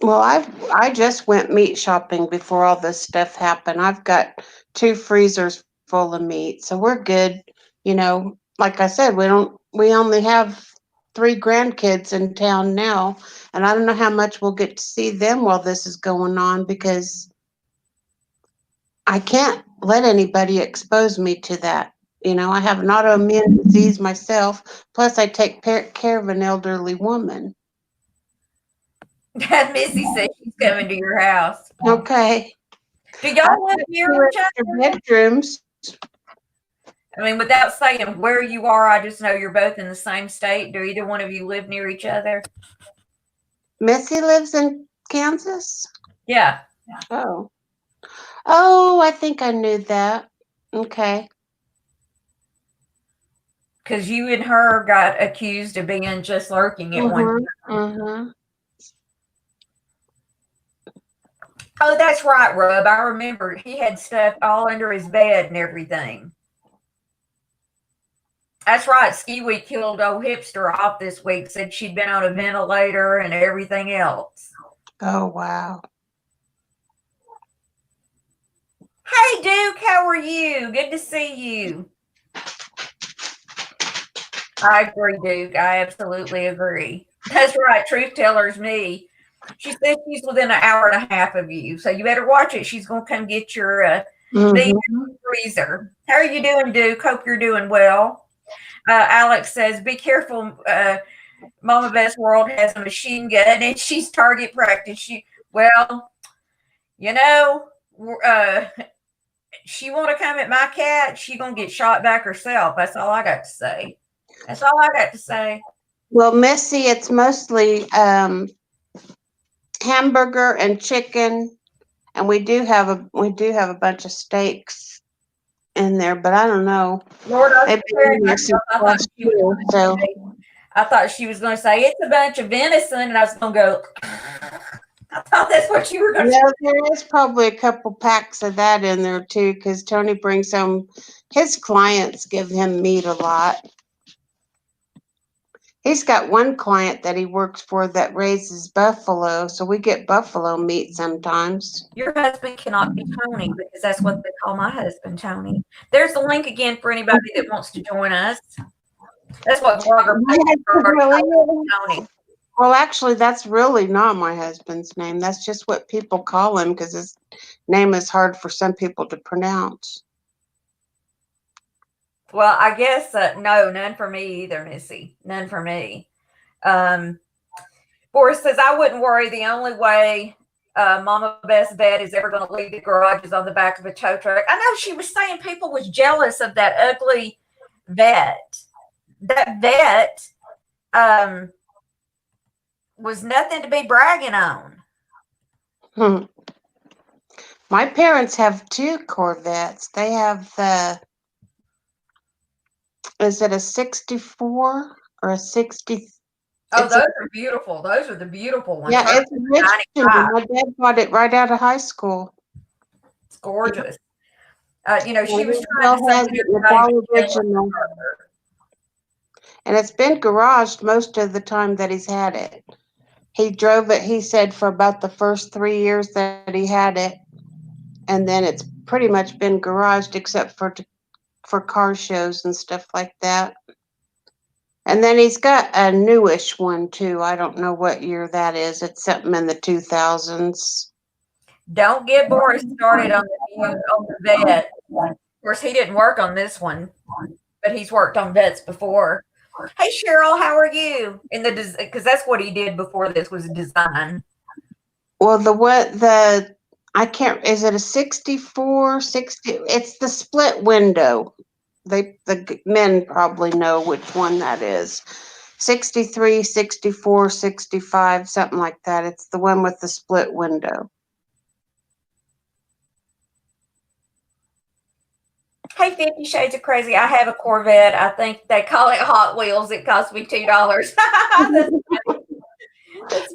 S2: I just went meat shopping before all this stuff happened. I've got 2 freezers full of meat, so we're good. Like I said, we only have 3 grandkids in town now, and I don't know how much we'll get to see them while this is going on because I can't let anybody expose me to that. I have an autoimmune disease myself, plus I take care of an elderly woman.
S1: Missy says she's coming to your house.
S2: Okay.
S1: Do y'all live near each other?
S2: Bedrooms.
S1: I mean, without saying where you are, I just know you're both in the same state. Do either one of you live near each other?
S2: Missy lives in Kansas?
S1: Yeah.
S2: Oh. Oh, I think I knew that. Okay.
S1: Because you and her got accused of being just lurking at one time.
S2: Mm-hmm.
S1: Oh, that's right, Rub. I remember he had stuff all under his bed and everything. That's right. Ski Week killed old hipster off this week, said she'd been on a ventilator and everything else.
S2: Oh, wow.
S1: Hey, Duke, how are you? Good to see you. I agree, Duke. I absolutely agree. That's right. Truth teller's me. She says she's within an hour and a half of you, so you better watch it. She's going to come get your meat in the freezer. How are you doing, Duke? Hope you're doing well. Alex says, be careful. Mama Best World has a machine gun and she's target practice. Well, you know, she want to come at my cat, she going to get shot back herself. That's all I got to say. That's all I got to say.
S2: Well, Missy, it's mostly hamburger and chicken, and we do have a bunch of steaks in there, but I don't know.
S1: Lord, I thought she was going to say it's a bunch of venison, and I was going to go. I thought that's what you were going to say.
S2: No, there is probably a couple packs of that in there too, because Tony brings home. His clients give him meat a lot. He's got one client that he works for that raises buffalo, so we get buffalo meat sometimes.
S1: Your husband cannot be Tony because that's what they call my husband, Tony. There's the link again for anybody that wants to join us. That's what blogger
S2: Tony. Well, actually, that's really not my husband's name. That's just what people call him because his name is hard for some people to pronounce.
S1: Well, I guess no, none for me either, Missy. None for me. Boris says, I wouldn't worry. The only way Mama Best vet is ever going to leave the garage is on the back of a tow truck. I know she was saying people was jealous of that ugly vet. That vet was nothing to be bragging on.
S2: My parents have two Corvettes. They have is it a 64 or a 60?
S1: Oh, those are beautiful. Those are the beautiful ones.
S2: Yeah, it's rich. My dad bought it right out of high school.
S1: It's gorgeous. She was trying to say
S2: and it's been garaged most of the time that he's had it. He drove it, he said, for about the first 3 years that he had it. And then it's pretty much been garaged except for car shows and stuff like that. And then he's got a newish one too. I don't know what year that is. It's something in the 2000s.
S1: Don't get Boris started on the vet. Of course, he didn't work on this one, but he's worked on vets before. Hey, Cheryl, how are you? Because that's what he did before this was design.
S2: Well, I can't, is it a 64, 60? It's the split window. The men probably know which one that is. 63, 64, 65, something like that. It's the one with the split window.
S1: Hey, 50 Shades of Crazy. I have a Corvette. I think they call it Hot Wheels. It cost me $2.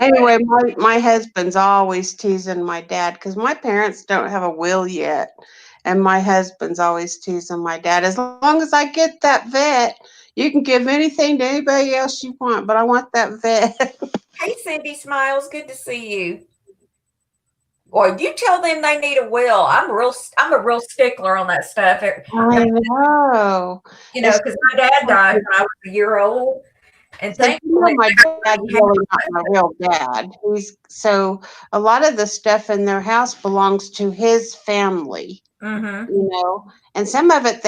S2: Anyway, my husband's always teasing my dad because my parents don't have a will yet. And my husband's always teasing my dad. As long as I get that vet, you can give anything to anybody else you want, but I want that vet.
S1: Hey, Cindy Smiles. Good to see you. Boy, you tell them they need a will. I'm a real stickler on that stuff.
S2: I know.
S1: Because my dad died when I was a year old. And thankfully,
S2: my dad's really not my real dad. So a lot of the stuff in their house belongs to his family.
S1: Mm-hmm.
S2: And some of it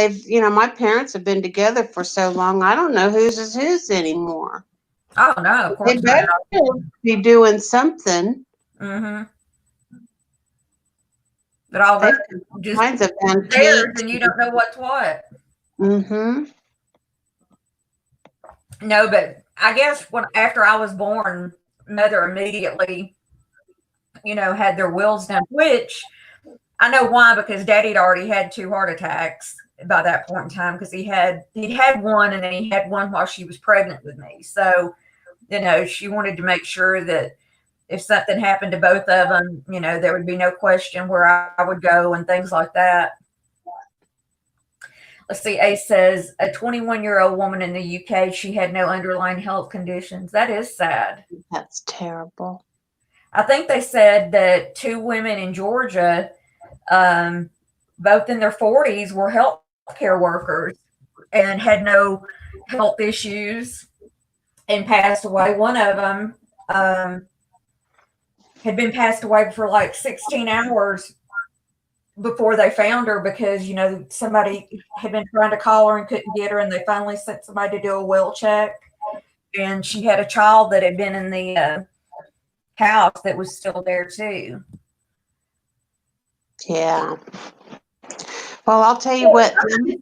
S2: my parents have been together for so long, I don't know whose is whose anymore.
S1: Oh no, of course
S2: they better be doing something.
S1: Mm-hmm. But all that
S2: kinds of
S1: theirs, and you don't know what's what.
S2: Mm-hmm.
S1: No, but I guess after I was born, mother immediately, had their wills done, which I know why, because daddy'd already had 2 heart attacks by that point in time, because he'd had one, and then he had one while she was pregnant with me. So, she wanted to make sure that if something happened to both of them, there would be no question where I would go and things like that. Let's see. Ace says a 21-year-old woman in the UK, she had no underlying health conditions. That is sad.
S2: That's terrible.
S1: I think they said that 2 women in Georgia, both in their 40s, were healthcare workers and had no health issues and passed away. One of them had been passed away for like 16 hours before they found her, because somebody had been trying to call her and couldn't get her, and they finally sent somebody to do a well check, and she had a child that had been in the house that was still there too.
S2: Yeah. Well, I'll tell you what.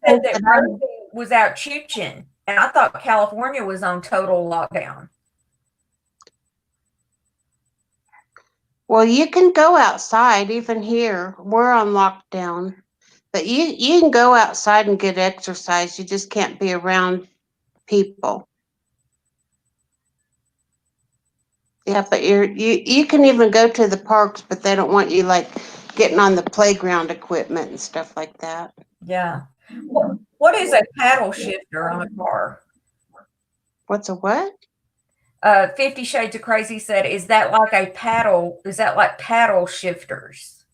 S1: Said that Rosie was out chooching, and I thought California was on total lockdown.
S2: Well, you can go outside. Even here, we're on lockdown, but you can go outside and get exercise. You just can't be around people. Yeah, but you can even go to the parks, but they don't want you like getting on the playground equipment and stuff like that.
S1: Yeah. What is a paddle shifter on a car?
S2: What's a what?
S1: 50 Shades of Crazy said, is that like a paddle? Is that like paddle shifters?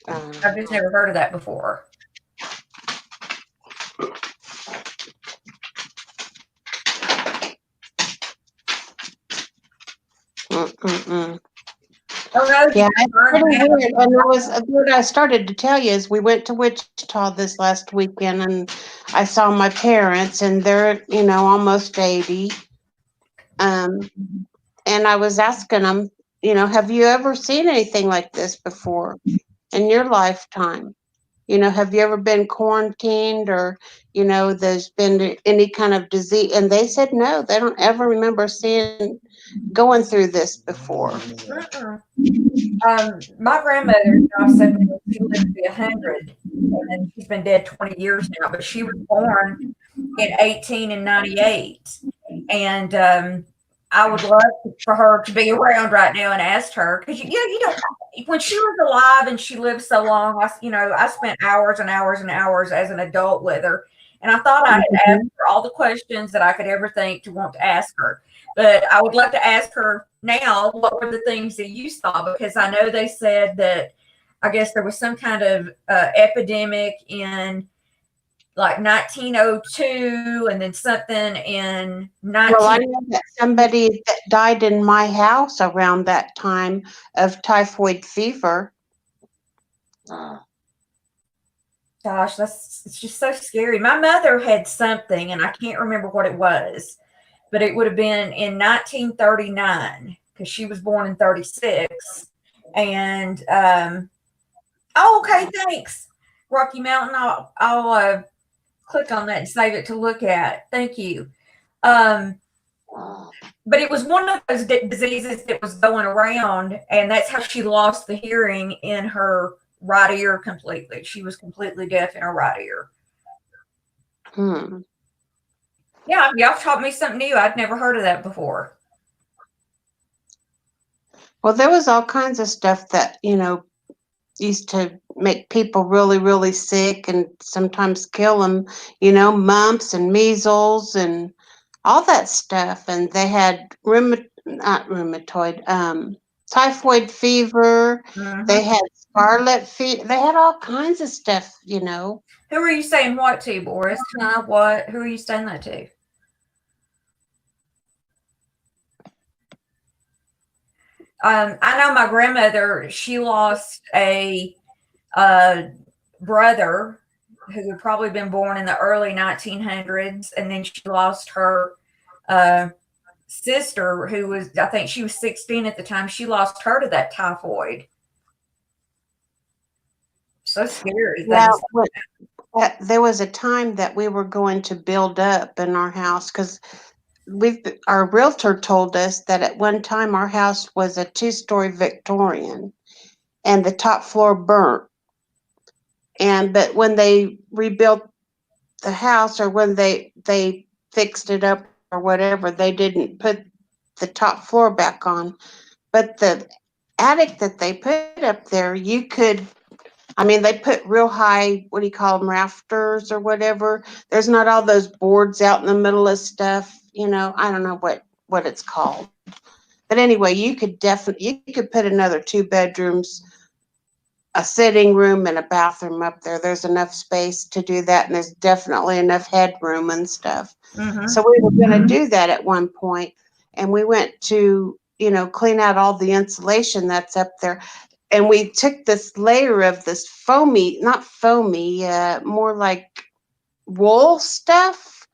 S1: I've just never heard of that before.
S2: Mm-mm-mm.
S1: Oh, no,
S2: yeah, and what I started to tell you is we went to Wichita this last weekend, and I saw my parents, and they're almost 80. And I was asking them, have you ever seen anything like this before in your lifetime? Have you ever been quarantined, or there's been any kind of disease? And they said no, they don't ever remember going through this before.
S1: My grandmother, said she lived to be 100, and she's been dead 20 years now, but she was born in 1898. And I would love for her to be around right now and ask her, because when she was alive and she lived so long, I spent hours and hours and hours as an adult with her, and I thought I had asked her all the questions that I could ever think to want to ask her. But I would love to ask her now, what were the things that you saw? Because I know they said that, I guess there was some kind of epidemic in like 1902, and then something in 19.
S2: Well, I know that somebody that died in my house around that time of typhoid fever.
S1: Gosh, it's just so scary. My mother had something, and I can't remember what it was, but it would have been in 1939, because she was born in 36. And okay, thanks, Rocky Mountain. I'll click on that and save it to look at. Thank you. But it was one of those diseases that was going around, and that's how she lost the hearing in her right ear completely. She was completely deaf in her right ear. Yeah, y'all taught me something new. I'd never heard of that before.
S2: Well, there was all kinds of stuff that, used to make people really, really sick and sometimes kill them, mumps and measles and all that stuff. And they had typhoid fever. Mm-hmm. They had scarlet fever. They had all kinds of stuff, Who
S1: are you saying what to, Boris? What? Who are you saying that to? I know my grandmother, she lost a brother who had probably been born in the early 1900s, and then she lost her sister, who was, I think she was 16 at the time. She lost her to that typhoid. So scary.
S2: Yeah, there was a time that we were going to build up in our house because our realtor told us that at one time our house was a 2-story Victorian and the top floor burnt. But when they rebuilt the house, or when they fixed it up or whatever, they didn't put the top floor back on. But the attic that they put up there, they put real high, what do you call them, rafters or whatever. There's not all those boards out in the middle of stuff. I don't know what it's called. But anyway, you could put another 2 bedrooms, a sitting room, and a bathroom up there. There's enough space to do that, and there's definitely enough headroom and stuff.
S1: Mm-hmm.
S2: So we were going to do that at one point, and we went to, clean out all the insulation that's up there. And we took this layer of this not foamy, more like wool stuff.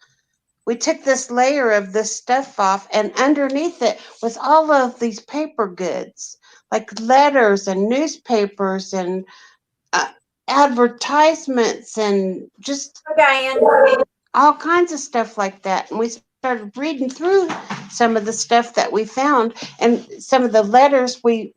S2: We took this layer of this stuff off, and underneath it was all of these paper goods, like letters and newspapers and advertisements and just
S1: Diane.
S2: all kinds of stuff like that. And we started reading through some of the stuff that we found, and some of the letters we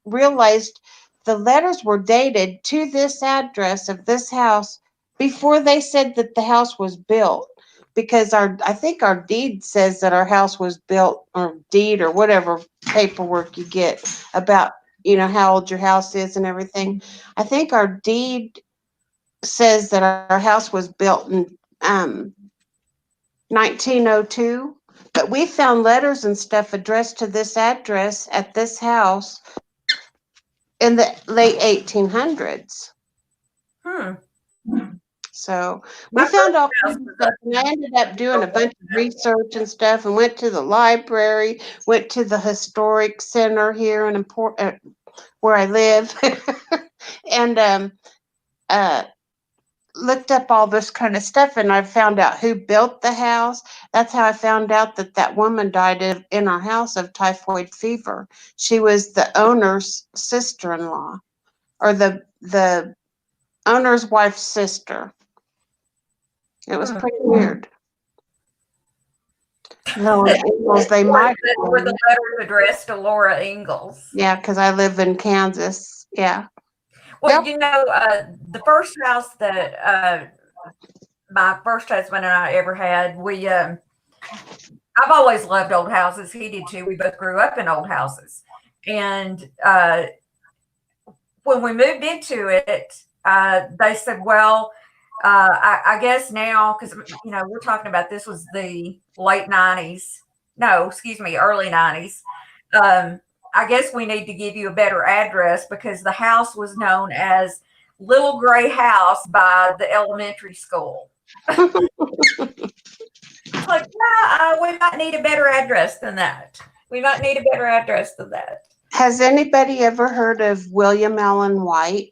S2: realized the letters were dated to this address of this house before they said that the house was built, because I think our deed says that our house was built, or deed, or whatever paperwork you get about, how old your house is and everything. I think our deed says that our house was built in 1902, but we found letters and stuff addressed to this address at this house in the late 1800s. So we found all kinds of stuff, and I ended up doing a bunch of research and stuff, and went to the library, went to the historic center here in where I live, and looked up all this kind of stuff, and I found out who built the house. That's how I found out that woman died in our house of typhoid fever. She was the owner's sister-in-law, or the owner's wife's sister. It was pretty weird. Laura Ingalls, they might.
S1: Were the letters addressed to Laura Ingalls?
S2: Yeah, because I live in Kansas. Yeah.
S1: Well, the first house that my first husband and I ever had, I've always loved old houses. He did too. We both grew up in old houses. And when we moved into it, they said, well, I guess now, because, we're talking about, this was the late 90s. No, excuse me, early 90s. I guess we need to give you a better address, because the house was known as Little Gray House by the elementary school. Like, yeah, we might need a better address than that.
S2: Has anybody ever heard of William Allen White?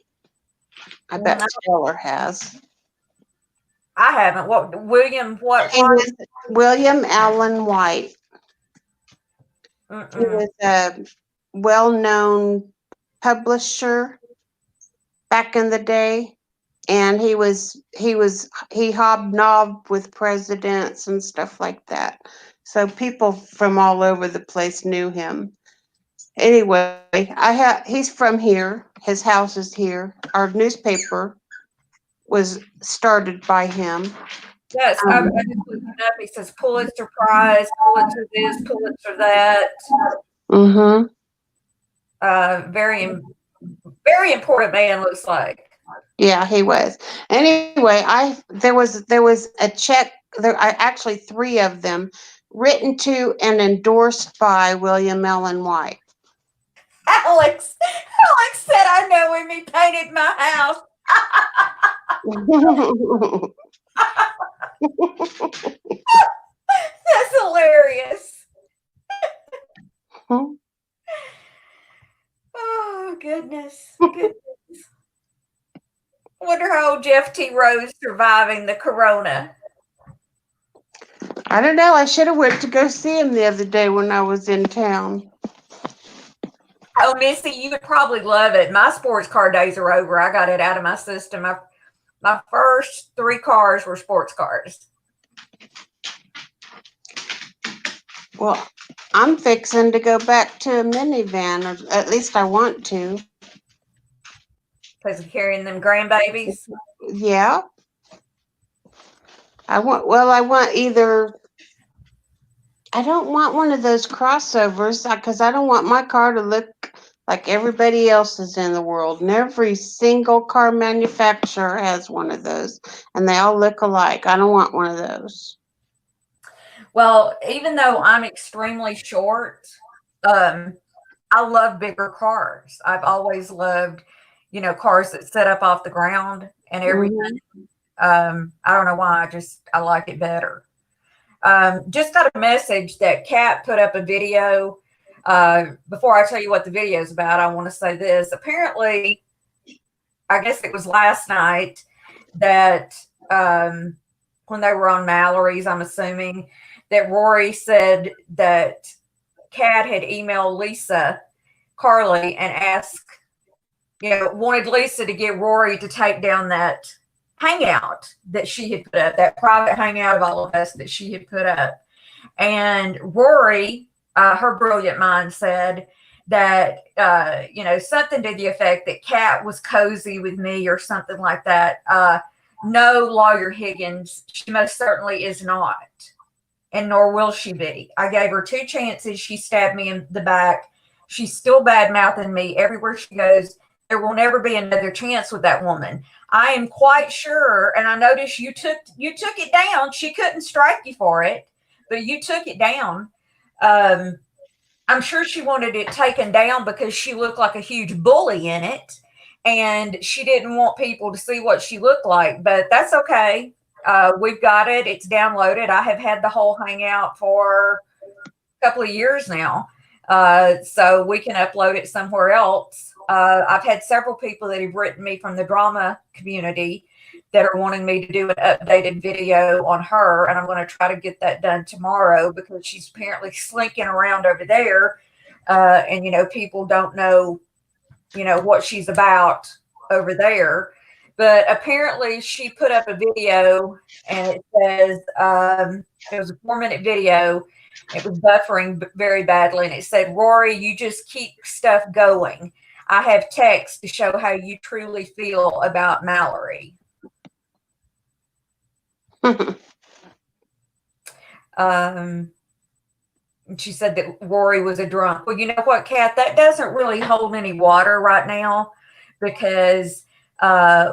S2: I bet Taylor has.
S1: I haven't. William
S2: Allen White.
S1: Mm-mm.
S2: He was a well-known publisher back in the day, and he hobnobbed with presidents and stuff like that. So people from all over the place knew him. Anyway, he's from here. His house is here. Our newspaper was started by him.
S1: Yes, I just looked it up. He says Pulitzer Prize, Pulitzer this, Pulitzer that.
S2: Mm-hmm.
S1: Very, very important man, looks like.
S2: Yeah, he was. Anyway, there was a check. Actually 3 of them, written to and endorsed by William Allen White.
S1: Alex said, I know him. He painted my house. That's hilarious. Oh, goodness. Wonder how Jeff T. Rose surviving the corona.
S2: I don't know. I should have went to go see him the other day when I was in town.
S1: Oh, Missy, you would probably love it. My sports car days are over. I got it out of my system. My first 3 cars were sports cars.
S2: Well, I'm fixing to go back to a minivan, or at least I want to.
S1: Because of carrying them grandbabies.
S2: Yeah. I want either, I don't want one of those crossovers because I don't want my car to look like everybody else's in the world. And every single car manufacturer has one of those, and they all look alike. I don't want one of those.
S1: Well, even though I'm extremely short, I love bigger cars. I've always loved, cars that set up off the ground and everything.
S2: Mhm.
S1: I don't know why. I like it better. Just got a message that Kat put up a video. Before I tell you what the video is about, I want to say this. Apparently, I guess it was last night that when they were on Mallory's, I'm assuming that Rory said that Kat had emailed Lisa Carly and asked, wanted Lisa to get Rory to take down that hangout that she had put up, that private hangout of all of us that she had put up. And Rory, her brilliant mind, said that, something to the effect that Kat was cozy with me or something like that. No, Lawyer Higgins, she most certainly is not. And nor will she be. I gave her 2 chances. She stabbed me in the back. She's still bad mouthing me everywhere she goes. There will never be another chance with that woman. I am quite sure, and I noticed you took it down. She couldn't strike you for it, but you took it down. I'm sure she wanted it taken down because she looked like a huge bully in it, and she didn't want people to see what she looked like. But that's okay. We've got it. It's downloaded. I have had the whole hangout for a couple of years now, so we can upload it somewhere else. I've had several people that have written me from the drama community that are wanting me to do an updated video on her, and I'm going to try to get that done tomorrow because she's apparently slinking around over there, and people don't know, what she's about over there. But apparently she put up a video and it says, it was a 4-minute video. It was buffering very badly. And it said, Rory, you just keep stuff going. I have text to show how you truly feel about Mallory. She said that Rory was a drunk. Well, you know what, Kat? That doesn't really hold any water right now because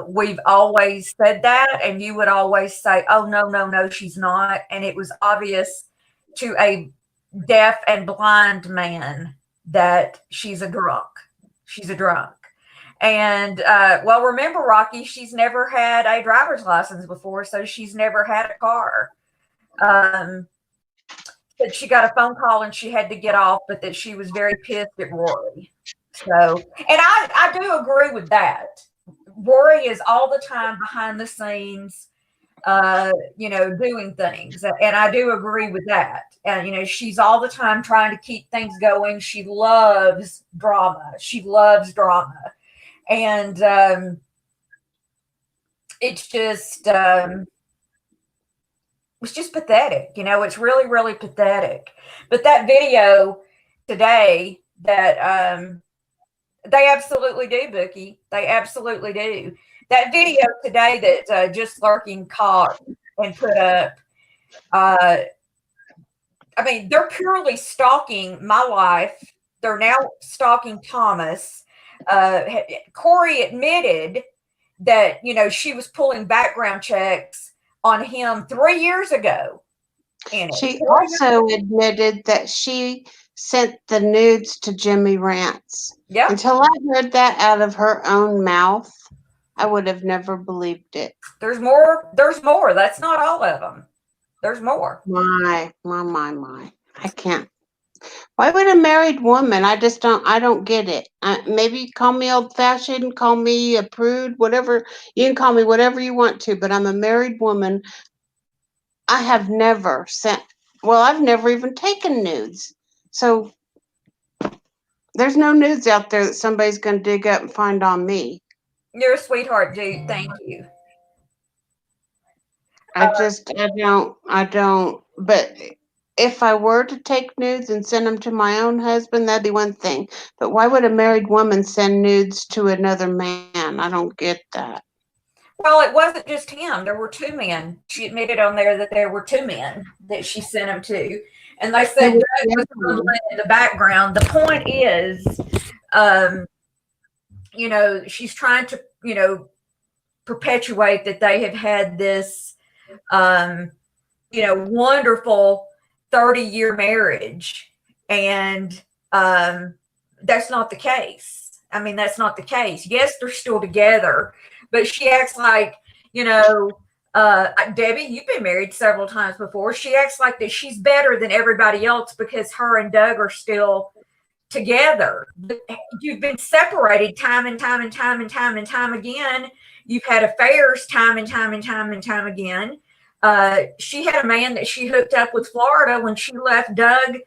S1: we've always said that, and you would always say, oh, no, she's not. And it was obvious to a deaf and blind man that she's a drunk. She's a drunk. And, well, remember, Rocky, she's never had a driver's license before, so she's never had a car. But she got a phone call and she had to get off, but that she was very pissed at Rory. So, and I do agree with that. Rory is all the time behind the scenes, doing things. And I do agree with that. And, she's all the time trying to keep things going. She loves drama. And it's just pathetic. It's really, really pathetic. But that video today that they absolutely do, Bookie. They absolutely do. That video today that Just Lurking caught and put up, they're purely stalking my life. They're now stalking Thomas. Corey admitted that, she was pulling background checks on him 3 years ago.
S2: She also admitted that she sent the nudes to Jimmy Rance.
S1: Yeah.
S2: Until I heard that out of her own mouth, I would have never believed it.
S1: There's more. That's not all of them. There's more.
S2: My. I can't. Why would a married woman? I don't get it. Maybe call me old fashioned, call me a prude, whatever. You can call me whatever you want to, but I'm a married woman. I have never I've never even taken nudes. So there's no nudes out there that somebody's going to dig up and find on me.
S1: You're a sweetheart, dude. Thank you.
S2: I don't, but if I were to take nudes and send them to my own husband, that'd be one thing. But why would a married woman send nudes to another man? I don't get that.
S1: Well, it wasn't just him. There were two men. She admitted on there that there were two men that she sent them to. And they said
S2: Who was
S1: Doug
S2: the
S1: was
S2: other one?
S1: mumbling in the background. The point is, um, she's trying to, perpetuate that they have had this, wonderful 30-year marriage. And that's not the case. I mean, that's not the case. Yes, they're still together, but she acts like, Debbie, you've been married several times before. She acts like that she's better than everybody else because her and Doug are still together. You've been separated time and time and time and time and time again. You've had affairs time and time and time and time again. She had a man that she hooked up with Florida when she left Doug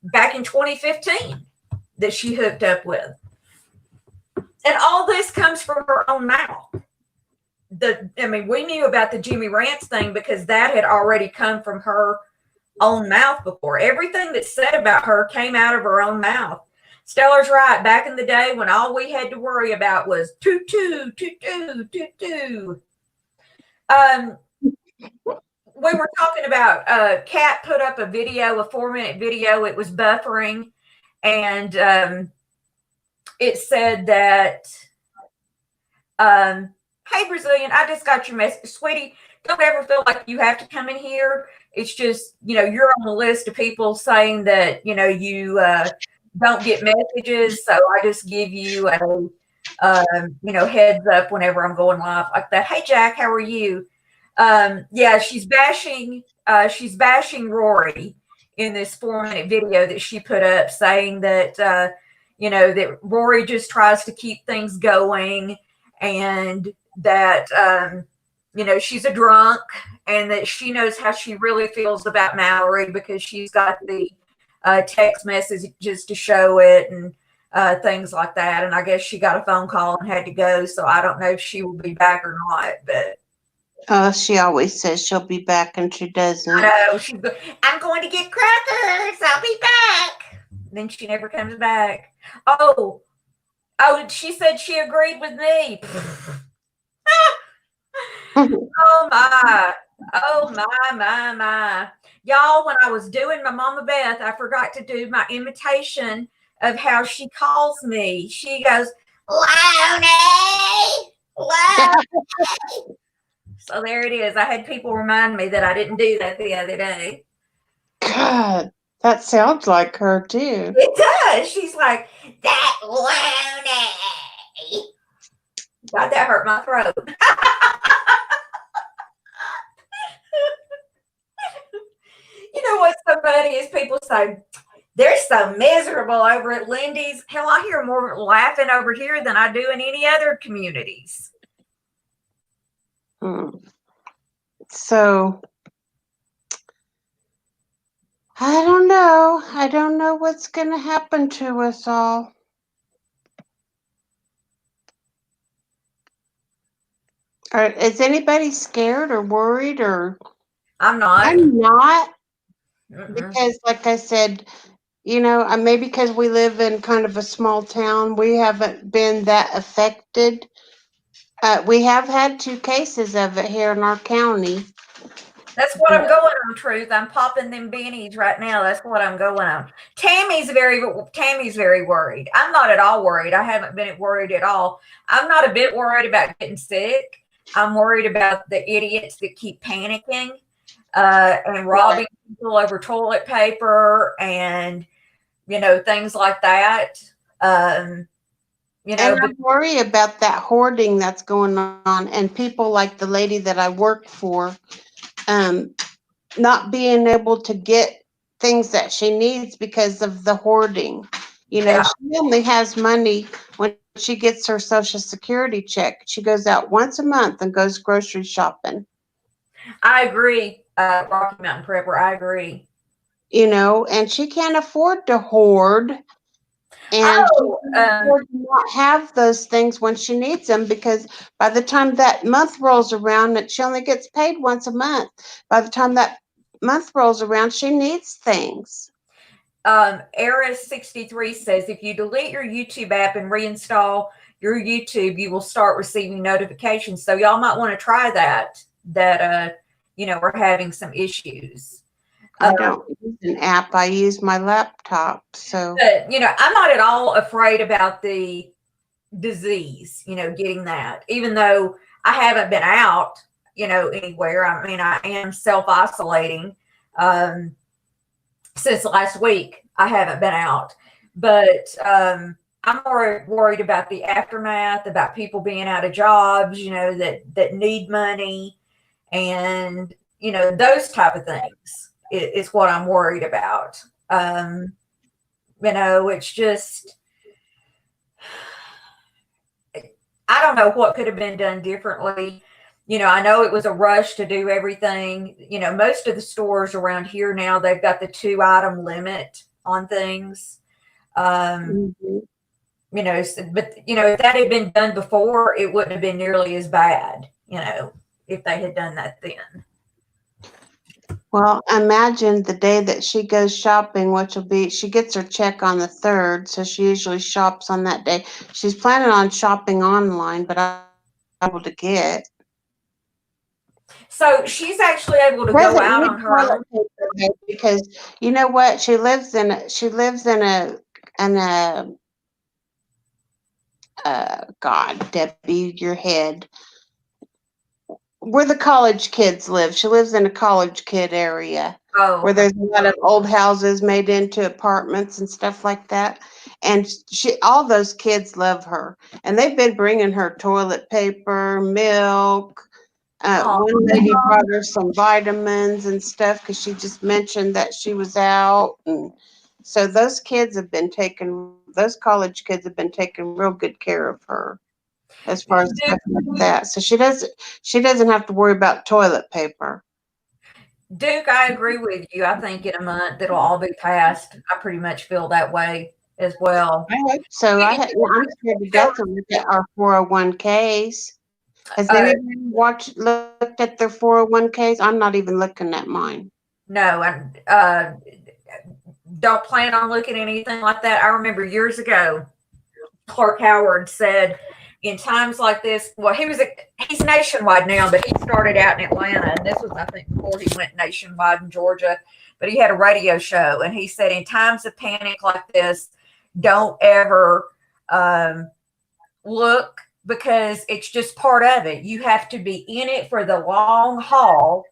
S1: back in 2015 that she hooked up with. And all this comes from her own mouth. We knew about the Jimmy Rance thing because that had already come from her own mouth before. Everything that's said about her came out of her own mouth. Stellar's right. Back in the day when all we had to worry about was toot, toot, toot, toot, toot, toot. We were talking about Kat put up a video, a 4-minute video. It was buffering, and it said that, hey, Brazilian, I just got your message. Sweetie, don't ever feel like you have to come in here. It's just, you're on the list of people saying that, you don't get messages. So I just give you a, heads up whenever I'm going live like that. Hey, Jack, how are you? Yeah, she's bashing Rory in this 4-minute video that she put up saying that, that Rory just tries to keep things going and that, she's a drunk and that she knows how she really feels about Mallory because she's got the text messages to show it and things like that. And I guess she got a phone call and had to go. So I don't know if she will be back or not, but
S2: She always says she'll be back and she doesn't.
S1: I know. I'm going to get crackers. I'll be back. Then she never comes back. Oh, she said she agreed with me. Oh my. Y'all, when I was doing my Mama Beth, I forgot to do my imitation of how she calls me. She goes, Lonnie. So there it is. I had people remind me that I didn't do that the other day.
S2: God, that sounds like her too.
S1: It does. She's like, that Lonnie. God, that hurt my throat. You know what's so funny is people say, they're so miserable over at Lindy's. Hell, I hear more laughing over here than I do in any other communities.
S2: So, I don't know. I don't know what's going to happen to us all. Is anybody scared or worried or?
S1: I'm not.
S2: I'm not.
S1: Mm-mm.
S2: Because like I said, maybe because we live in kind of a small town, we haven't been that affected. We have had 2 cases of it here in our county.
S1: That's what I'm going on, Truth. I'm popping them beanies right now. That's what I'm going on. Tammy's very worried. I'm not at all worried. I haven't been worried at all. I'm not a bit worried about getting sick. I'm worried about the idiots that keep panicking and robbing people over toilet paper and, things like that.
S2: And I worry about that hoarding that's going on and people like the lady that I work for not being able to get things that she needs because of the hoarding. She only has money when she gets her Social Security check. She goes out once a month and goes grocery shopping.
S1: I agree, Rocky Mountain Prepper. I agree.
S2: And she can't afford to hoard. And she
S1: Oh,
S2: can afford to not have those things when she needs them, because by the time that month rolls around, that she only gets paid once a month. By the time that month rolls around, she needs things.
S1: Eris63 says if you delete your YouTube app and reinstall your YouTube, you will start receiving notifications. So y'all might want to try that. We're having some issues.
S2: I don't use an app. I use my laptop. So,
S1: But I'm not at all afraid about the disease, getting that, even though I haven't been out, anywhere. I mean, I am self-isolating. Since last week, I haven't been out, but I'm more worried about the aftermath, about people being out of jobs, that need money, and those type of things is what I'm worried about. It's just, I don't know what could have been done differently. I know it was a rush to do everything. Most of the stores around here now, they've got the 2-item limit on things.
S2: mhm.
S1: But if that had been done before, it wouldn't have been nearly as bad, if they had done that then.
S2: Well, imagine the day that she goes shopping, which will be, she gets her check on the 3rd, so she usually shops on that day. She's planning on shopping online, but I'm able to get.
S1: So she's actually able to go
S2: Doesn't
S1: out
S2: need
S1: on her own.
S2: toilet paper though, because you know what? She lives in a God, Debbie, your head. Where the college kids live. She lives in a college kid area
S1: Oh,
S2: where there's a lot of old houses made into apartments and stuff like that. And all those kids love her. And they've been bringing her toilet paper, milk. One lady brought her some vitamins and stuff because she just mentioned that she was out. And so those college kids have been taking real good care of her as far as stuff like that. So she doesn't have to worry about toilet paper.
S1: Duke, I agree with you. I think in a month it'll all be passed. I pretty much feel that way as well.
S2: I hope so. I'm scared to death to look at our 401ks. Has anybody looked at their 401ks? I'm not even looking at mine.
S1: No, I don't plan on looking at anything like that. I remember years ago, Clark Howard said, in times like this, well, he's nationwide now, but he started out in Atlanta, and this was, I think, before he went nationwide in Georgia. But he had a radio show, and he said, in times of panic like this, don't ever look, because it's just part of it. You have to be in it for the long haul,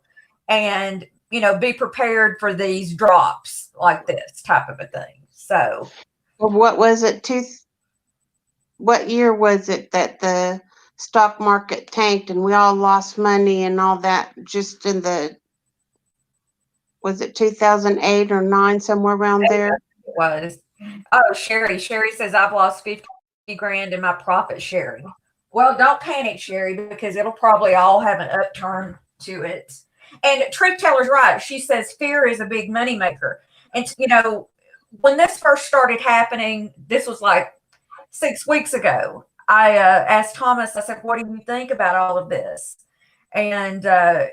S1: and be prepared for these drops like this type of a thing. So,
S2: well, what was it? What year was it that the stock market tanked and we all lost money and all that? Just was it 2008 or 9, somewhere around there?
S1: It was. Oh, Sherry says I've lost 50 grand in my profit sharing. Well, don't panic, Sherry, because it'll probably all have an upturn to it. And Truth Teller's right. She says fear is a big moneymaker. And when this first started happening, this was like 6 weeks ago. I asked Thomas, I said, what do you think about all of this? And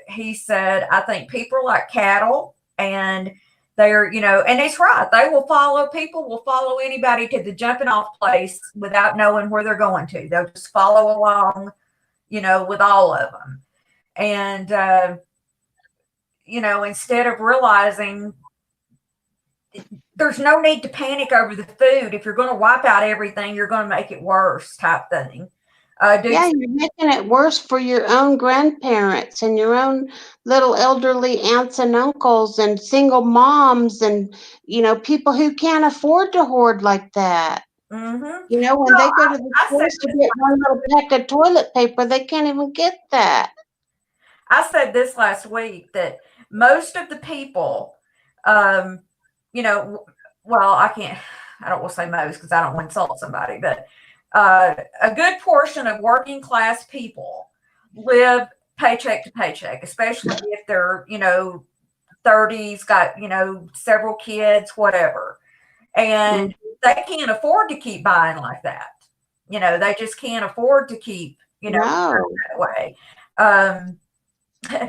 S1: he said, I think people are like cattle, and they're, and he's right. People will follow anybody to the jumping off place without knowing where they're going to. They'll just follow along, with all of them. And, instead of realizing there's no need to panic over the food. If you're going to wipe out everything, you're going to make it worse type thing.
S2: Yeah, you're making it worse for your own grandparents and your own little elderly aunts and uncles and single moms and, people who can't afford to hoard like that.
S1: Mm-hmm.
S2: When they go to the stores to get one little pack of toilet paper, they can't even get that.
S1: I said this last week that most of the people, well, I don't want to say most because I don't want to insult somebody, but a good portion of working class people live paycheck to paycheck, especially if they're, 30s, got, several kids, whatever. And they can't afford to keep buying like that. They just can't afford to keep,
S2: No.
S1: that way. Um,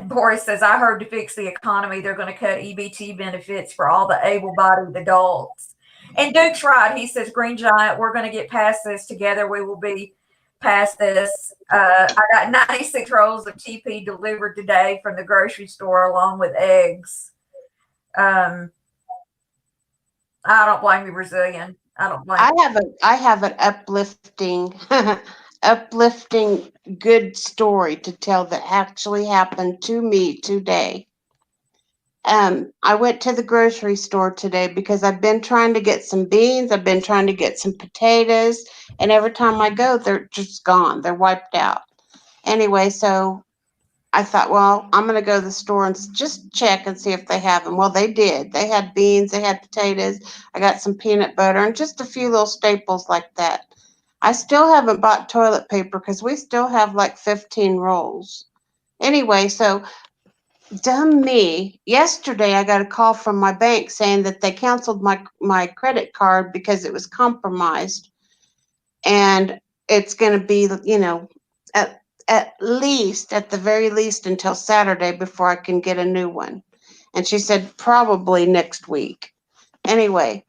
S1: Boris says, I heard to fix the economy, they're going to cut EBT benefits for all the able bodied adults. And Duke's right. He says, Green Giant, we're going to get past this together. We will be past this. I got 96 rolls of TP delivered today from the grocery store along with eggs. I don't blame you, Brazilian. I don't blame you.
S2: I have an uplifting uplifting good story to tell that actually happened to me today. I went to the grocery store today because I've been trying to get some beans, I've been trying to get some potatoes, and every time I go, they're just gone. They're wiped out. Anyway, so I thought, well, I'm going to go to the store and just check and see if they have them. Well, they did. They had beans, they had potatoes. I got some peanut butter and just a few little staples like that. I still haven't bought toilet paper because we still have like 15 rolls. Anyway, so dumb me. Yesterday, I got a call from my bank saying that they canceled my credit card because it was compromised, and it's going to be, at the very least until Saturday before I can get a new one. And she said probably next week. Anyway,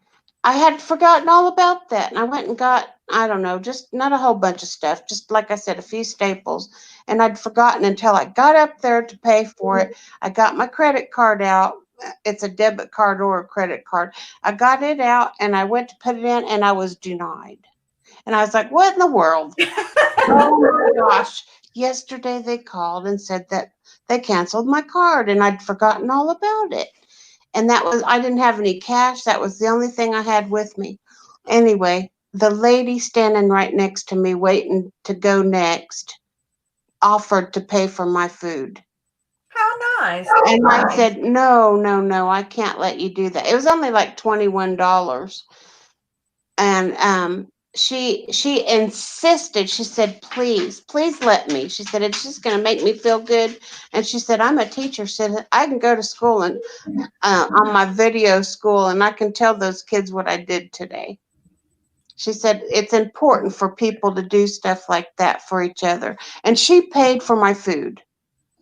S2: I had forgotten all about that, and I went and got, I don't know, just not a whole bunch of stuff, just like I said, a few staples. And I'd forgotten until I got up there to pay for it. I got my credit card out. It's a debit card or a credit card. I got it out and I went to put it in and I was denied. And I was like, what in the world? Oh my gosh. Yesterday they called and said that they canceled my card and I'd forgotten all about it. And I didn't have any cash. That was the only thing I had with me. Anyway, the lady standing right next to me, waiting to go next, offered to pay for my food.
S1: How nice.
S2: And I said, no, I can't let you do that. It was only like $21. And she insisted. She said, please let me. She said, it's just going to make me feel good. And she said, I'm a teacher. She said, I can go to school and on my video school and I can tell those kids what I did today. She said, it's important for people to do stuff like that for each other. And she paid for my food.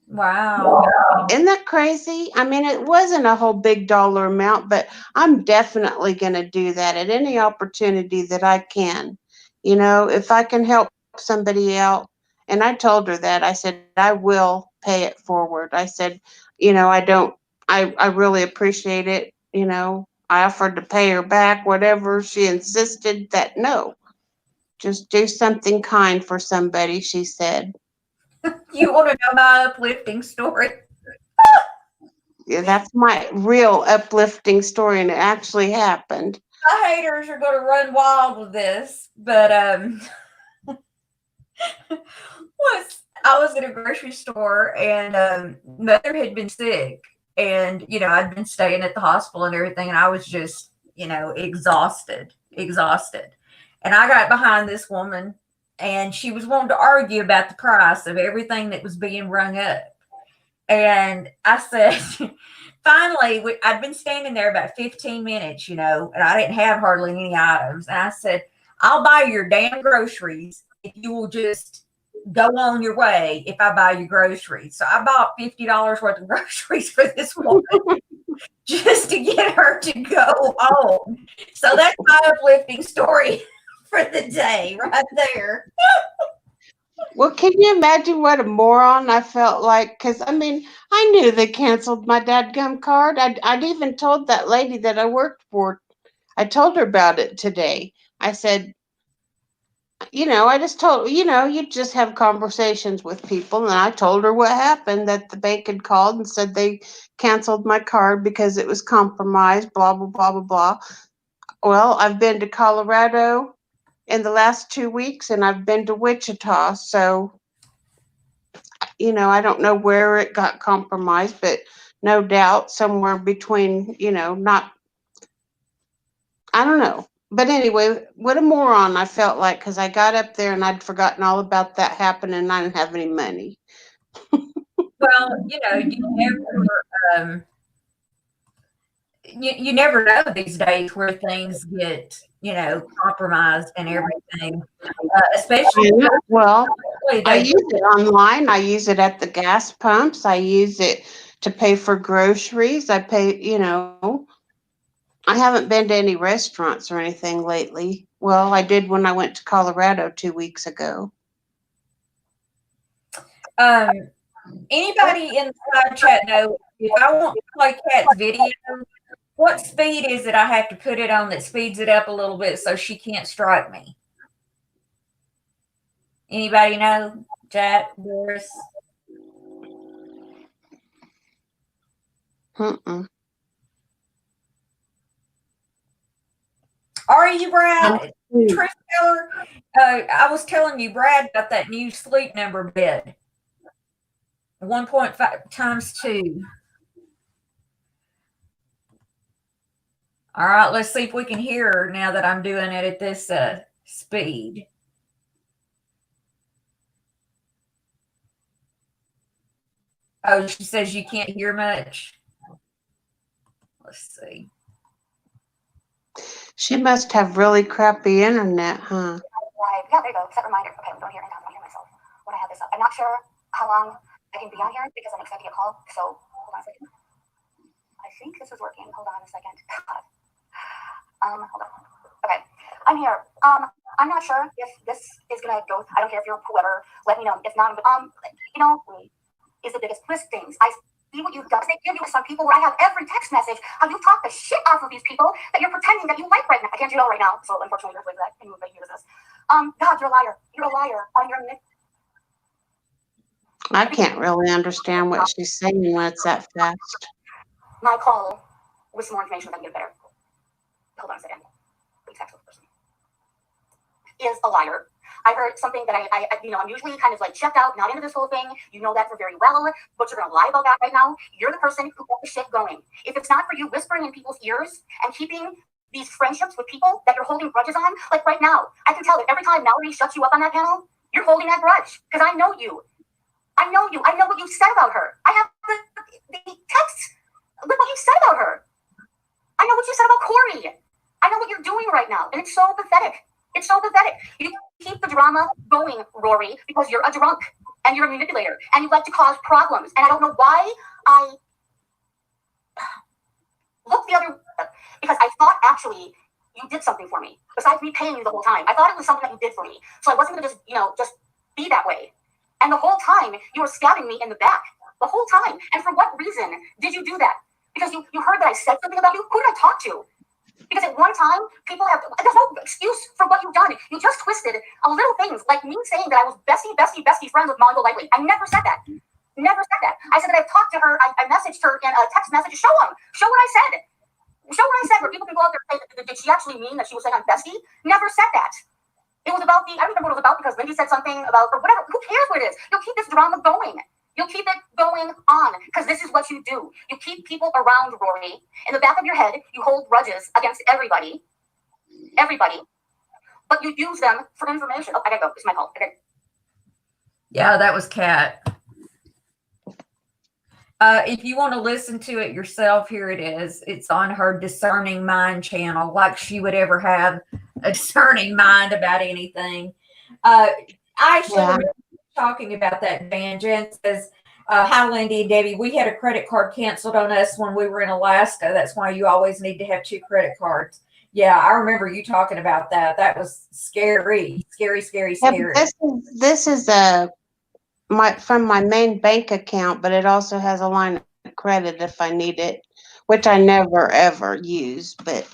S1: Wow.
S2: Isn't that crazy? I mean, it wasn't a whole big dollar amount, but I'm definitely going to do that at any opportunity that I can. If I can help somebody out. And I told her that. I said, I will pay it forward. I said, I really appreciate it. I offered to pay her back, whatever. She insisted that no, just do something kind for somebody, she said.
S1: You want to know my uplifting story?
S2: Yeah, that's my real uplifting story, and it actually happened.
S1: My haters are going to run wild with this, but I was at a grocery store and mother had been sick, and I'd been staying at the hospital and everything, and I was just exhausted. And I got behind this woman, and she was wanting to argue about the price of everything that was being rung up. And I said, finally, I'd been standing there about 15 minutes, and I didn't have hardly any items. And I said, I'll buy your damn groceries if you will just go on your way if I buy you groceries. So I bought $50 worth of groceries for this woman just to get her to go home. So that's my uplifting story for the day right there.
S2: Well, can you imagine what a moron I felt like? Because, I mean, I knew they canceled my dadgum card. I'd even told that lady that I worked for, I told her about it today. I said, I just told, you just have conversations with people. And I told her what happened, that the bank had called and said they canceled my card because it was compromised, blah, blah, blah, blah, blah. Well, I've been to Colorado in the last 2 weeks, and I've been to Wichita. So, I don't know where it got compromised, but no doubt somewhere between, not, I don't know. But anyway, what a moron I felt like, because I got up there and I'd forgotten all about that happening and I didn't have any money.
S1: Well, you never, you never know these days where things get, compromised and everything, especially
S2: I know. Well, I
S1: they.
S2: use it online. I use it at the gas pumps. I use it to pay for groceries. I pay, I haven't been to any restaurants or anything lately. Well, I did when I went to Colorado 2 weeks ago.
S1: Um, Anybody in the side chat know if I want to play Cat's video, what speed is it I have to put it on that speeds it up a little bit so she can't strike me? Anybody know? Jack, Boris?
S2: Mm-mm.
S1: Are you Brad?
S2: Mm.
S1: Truth teller? I was telling you, Brad, about that new Sleep Number bed. 1.5 times 2. All right, let's see if we can hear her now that I'm doing it at this speed. Oh, she says you can't hear much. Let's see.
S2: She must have really crappy internet, huh?
S3: Yeah, there you go. Set reminder. Okay, don't hear anytime. I don't hear myself when I have this up. I'm not sure how long I can be on here because I'm expecting a call. So hold on a second. I think this is working. Hold on a second. Hold on. Okay, I'm here. I'm not sure if this is gonna go. I don't care if you're whoever. Let me know. If not, is the biggest twist things. I see what you've done. They give you some people where I have every text message how you talk the shit off of these people that you're pretending that you like right now. I can't do it all right now. So unfortunately, you're that. Can you use this? God, you're a liar. You're a liar.
S2: I can't really understand what she's saying when it's that fast.
S3: My call with some more information that I can get better. Hold on a second. Please text with the person. Is a liar. I heard something that I'm usually kind of like checked out, not into this whole thing. You know that for very well, but you're going to lie about that right now. You're the person who got the shit going. If it's not for you whispering in people's ears and keeping these friendships with people that you're holding grudges on, like right now, I can tell that every time Mallory shuts you up on that panel, you're holding that grudge because I know you. I know you. I know what you said about her. I have the text. Look what you said about her. I know what you said about Corey. I know what you're doing right now, and it's so pathetic. It's so pathetic. You keep the drama going, Rory, because you're a drunk and you're a manipulator and you like to cause problems. And I don't know why I look the other, because I thought actually you did something for me besides me paying you the whole time. I thought it was something that you did for me, so I wasn't gonna just be that way. And the whole time you were stabbing me in the back. The whole time. And for what reason did you do that? Because you heard that I said something about you. Who did I talk to? Because at one time, there's no excuse for what you've done. You just twisted a little things, like me saying that I was bestie friends with Molly Lightly. I never said that. Never said that. I said that I've talked to her, I messaged her in a text message. Show what I said. Show what I said, where people can go out there and say, did she actually mean that she was saying I'm bestie? Never said that. It was about I remember what it was about because Lindy said something about, or whatever. Who cares what it is? You'll keep this drama going. You'll keep it going on because this is what you do. You keep people around, Rory. In the back of your head, you hold grudges against everybody, but you use them for information. Oh, I gotta go. It's my call. Okay.
S1: Yeah, that was Kat. If you want to listen to it yourself, here it is. It's on her Discerning Mind channel, like she would ever have a discerning mind about anything. I actually remember talking about that, Jan. Jan says, hi, Lindy and Debbie. We had a credit card canceled on us when we were in Alaska. That's why you always need to have 2 credit cards. Yeah, I remember you talking about that. That was scary.
S2: Yeah, this is from my main bank account, but it also has a line of credit if I need it, which I never ever use. But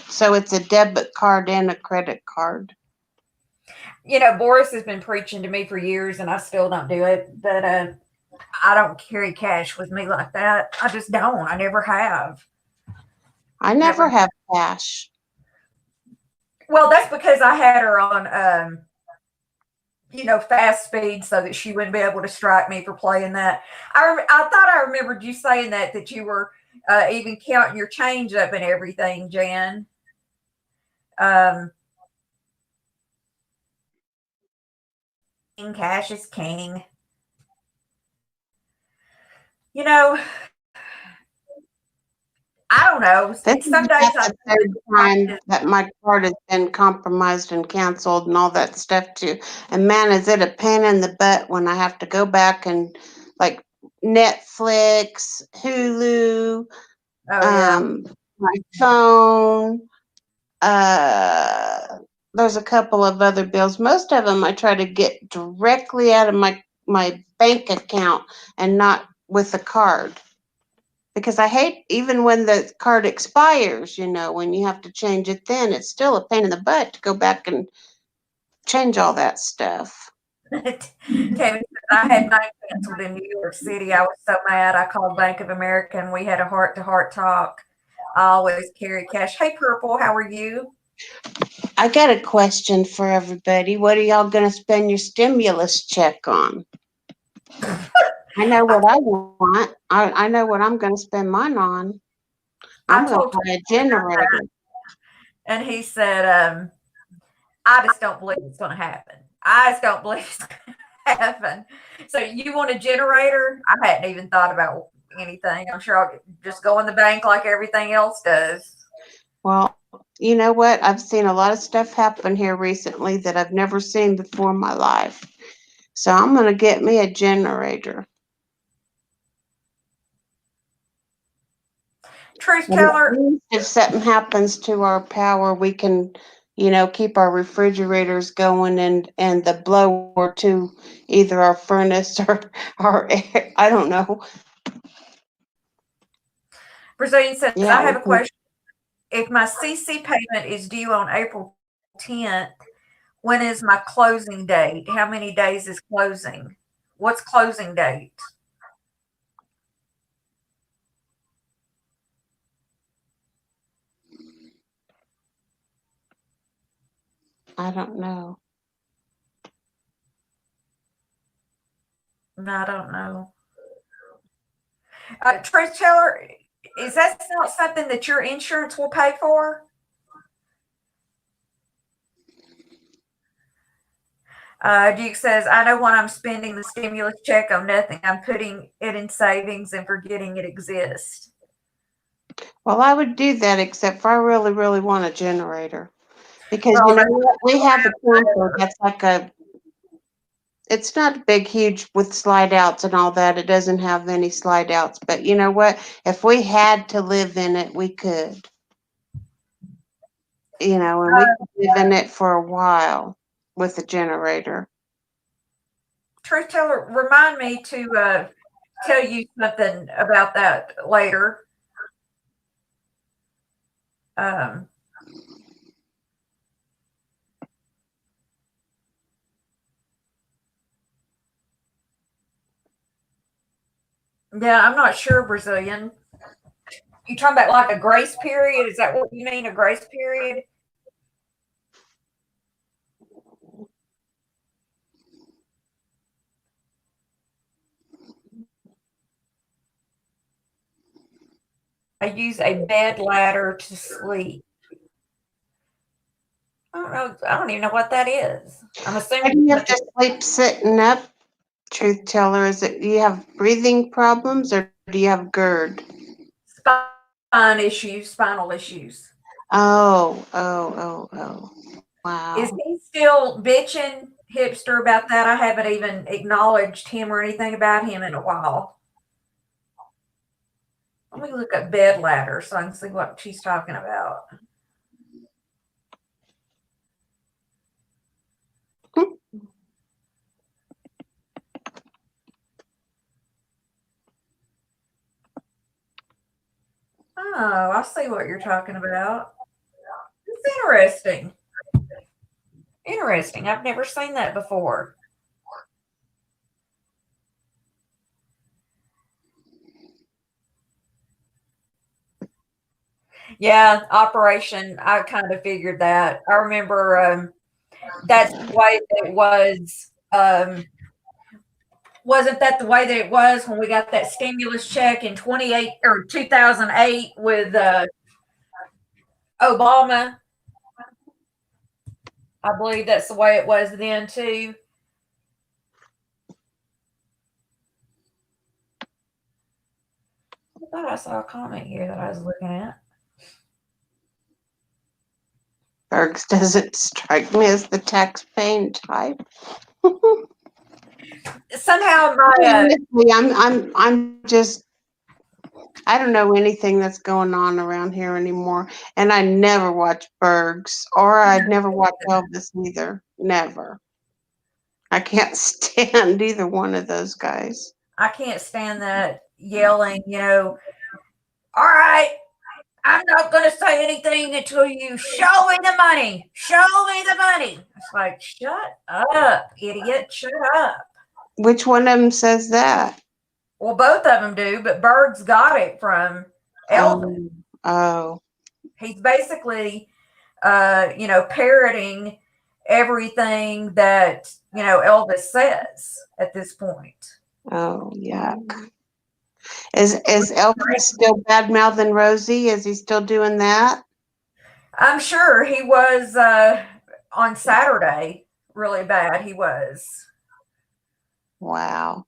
S2: so it's a debit card and a credit card.
S1: Boris has been preaching to me for years, and I still don't do it. But I don't carry cash with me like that. I just don't. I never have.
S2: I never have cash.
S1: Well, that's because I had her on, fast speed so that she wouldn't be able to strike me for playing that. I thought I remembered you saying that you were even counting your change up and everything, Jan. Cash is king. I don't know.
S2: This is
S1: Some days
S2: not
S1: I
S2: the third time that my card has been compromised and canceled and all that stuff too. And man, is it a pain in the butt when I have to go back and like Netflix, Hulu,
S1: oh yeah.
S2: my phone, there's a couple of other bills. Most of them I try to get directly out of my bank account and not with a card. Because I hate even when the card expires, when you have to change it then, it's still a pain in the butt to go back and change all that stuff.
S1: Tammy said, I had mine canceled in New York City. I was so mad. I called Bank of America and we had a heart-to-heart talk. I always carry cash. Hey, Purple, how are you?
S2: I got a question for everybody. What are y'all going to spend your stimulus check on? I know what I want. I know what I'm going to spend mine on. I'm
S1: I
S2: going
S1: told
S2: to buy a generator.
S1: and he said, I just don't believe it's going to happen. I just don't believe it's going to happen. So you want a generator? I hadn't even thought about anything. I'm sure I'll just go in the bank like everything else does.
S2: Well, you know what? I've seen a lot of stuff happen here recently that I've never seen before in my life. So I'm going to get me a generator.
S1: Truth
S2: And at
S1: teller,
S2: least if something happens to our power, we can, keep our refrigerators going and the blower to either our furnace or I don't know.
S1: Brazilian says,
S2: Yeah,
S1: I have a question. If my CC payment is due on April 10th, when is my closing date? How many days is closing? What's closing date?
S2: I don't know.
S1: No, I don't know. Truth teller, is that not something that your insurance will pay for? Duke says, I know when I'm spending the stimulus check on nothing. I'm putting it in savings and forgetting it exists.
S2: Well, I would do that except for I really, really want a generator. Because
S1: Well,
S2: you know what? We have a camper that's like it's not big, huge with slide outs and all that. It doesn't have any slide outs. But you know what? If we had to live in it, we could. And we could live in it for a while with a generator.
S1: Truth teller, remind me to tell you something about that later. Um, yeah, I'm not sure, Brazilian. You talking about like a grace period? Is that what you mean, a grace period? I use a bed ladder to sleep. I don't know. I don't even know what that is. I'm
S2: Why do
S1: assuming
S2: you have to sleep sitting up, truth teller? Do you have breathing problems or do you have GERD?
S1: spinal issues.
S2: Oh.
S1: Is
S2: Wow.
S1: he still bitching, hipster, about that? I haven't even acknowledged him or anything about him in a while. Let me look up bed ladder so I can see what she's talking about. Oh, I see what you're talking about. It's interesting. Interesting. I've never seen that before. Yeah, Operation. I kind of figured that. I remember that's the way that it was. Wasn't that the way that it was when we got that stimulus check in 28 or 2008 with Obama? I believe that's the way it was then too. I thought I saw a comment here that I was looking at.
S2: Bergs doesn't strike me as the tax-paying type.
S1: Somehow my
S2: Honestly, I'm just, I don't know anything that's going on around here anymore. And I never watch Bergs, or I'd never watch Elvis either. Never. I can't stand either one of those guys.
S1: I can't stand that yelling, all right, I'm not going to say anything until you show me the money. Show me the money. It's like, shut up, idiot. Shut up.
S2: Which one of them says that?
S1: Well, both of them do, but Berg's got it from Elvis.
S2: Oh.
S1: He's basically, parroting everything that, Elvis says at this point.
S2: Oh, yuck. Is Elvis still bad mouthing Rosie? Is he still doing that?
S1: I'm sure he was on Saturday really bad. He was.
S2: Wow.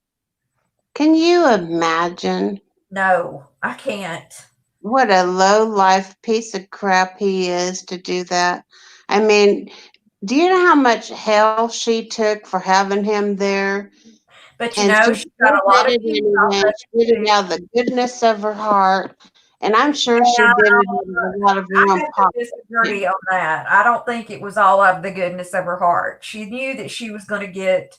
S2: Can you imagine
S1: No, I can't.
S2: what a low life piece of crap he is to do that? I mean, do you know how much hell she took for having him there?
S1: But
S2: And she
S1: she got a lot of
S2: did it
S1: views off
S2: anyway.
S1: of
S2: She did
S1: it
S2: it out of the goodness of her heart. And I'm sure she
S1: too.
S2: did it out of a lot of her
S1: I
S2: own
S1: have to
S2: pocket.
S1: disagree on that. I don't think it was all out of the goodness of her heart. She knew that she was going to get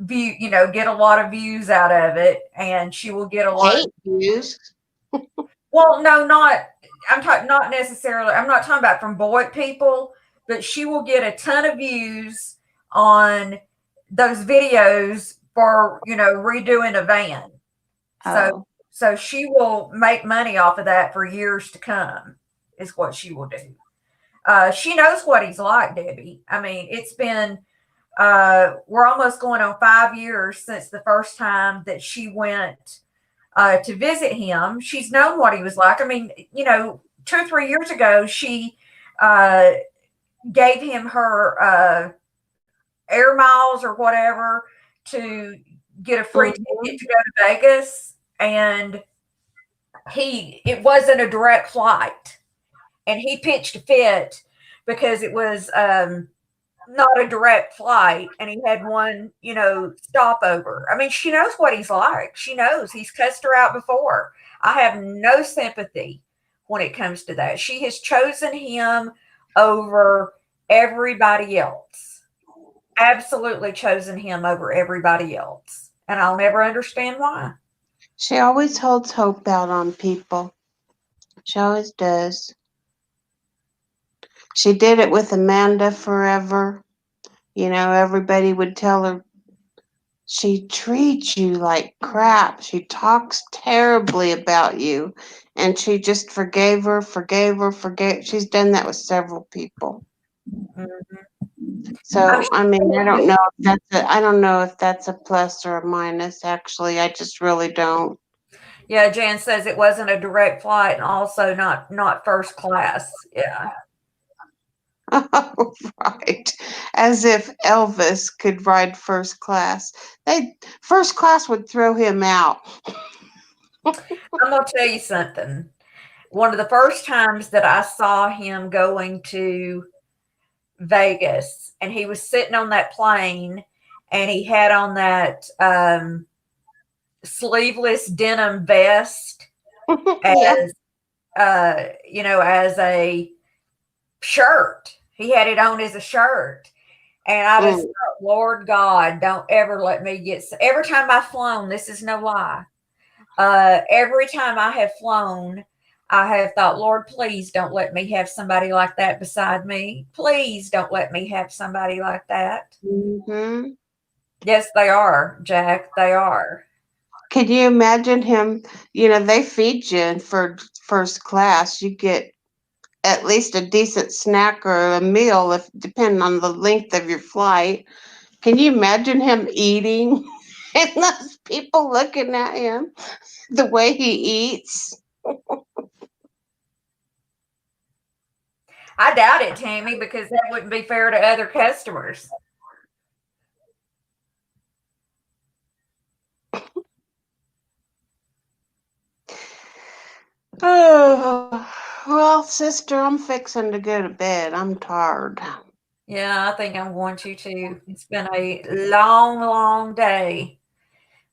S1: get a lot of views out of it, and she will get a lot of
S2: Hate views.
S1: Well, no, I'm talking not necessarily. I'm not talking about from boy people, but she will get a ton of views on those videos for redoing a van.
S2: Oh.
S1: So she will make money off of that for years to come. Is what she will do. She knows what he's like, Debbie. I mean, it's been we're almost going on 5 years since the first time that she went to visit him. She's known what he was like. I mean, 2 or 3 years ago, she gave him her air miles or whatever to get a free ticket to go to Vegas. And it wasn't a direct flight. And he pitched a fit because it was not a direct flight, and he had one, stopover. I mean, she knows what he's like. She knows he's cussed her out before. I have no sympathy when it comes to that. She has chosen him over everybody else. Absolutely chosen him over everybody else. And I'll never understand why.
S2: She always holds hope out on people. She always does. She did it with Amanda forever. Everybody would tell her, she treats you like crap. She talks terribly about you. And she just forgave her. She's done that with several people.
S1: Mm-hmm.
S2: So, I mean, I don't know if that's a plus or a minus, actually. I just really don't.
S1: Yeah, Jan says it wasn't a direct flight and also not first class. Yeah.
S2: Oh, right. As if Elvis could ride first class. First class would throw him out.
S1: I'm going to tell you something. One of the first times that I saw him going to Vegas, and he was sitting on that plane, and he had on that sleeveless denim vest as as a shirt. He had it on as a shirt. And I just thought, Lord God, don't ever let me every time I've flown, this is no lie. Every time I have flown, I have thought, Lord, please don't let me have somebody like that beside me. Please don't let me have somebody like that.
S2: Mm-hmm.
S1: Yes, they are, Jack. They are.
S2: Can you imagine him? They feed you in first class. You get at least a decent snack or a meal, if depending on the length of your flight. Can you imagine him eating and those people looking at him the way he eats?
S1: I doubt it, Tammy, because that wouldn't be fair to other customers.
S2: Oh, well, sister, I'm fixing to go to bed. I'm tired.
S1: Yeah, I think I'm going to too. It's been a long, long day.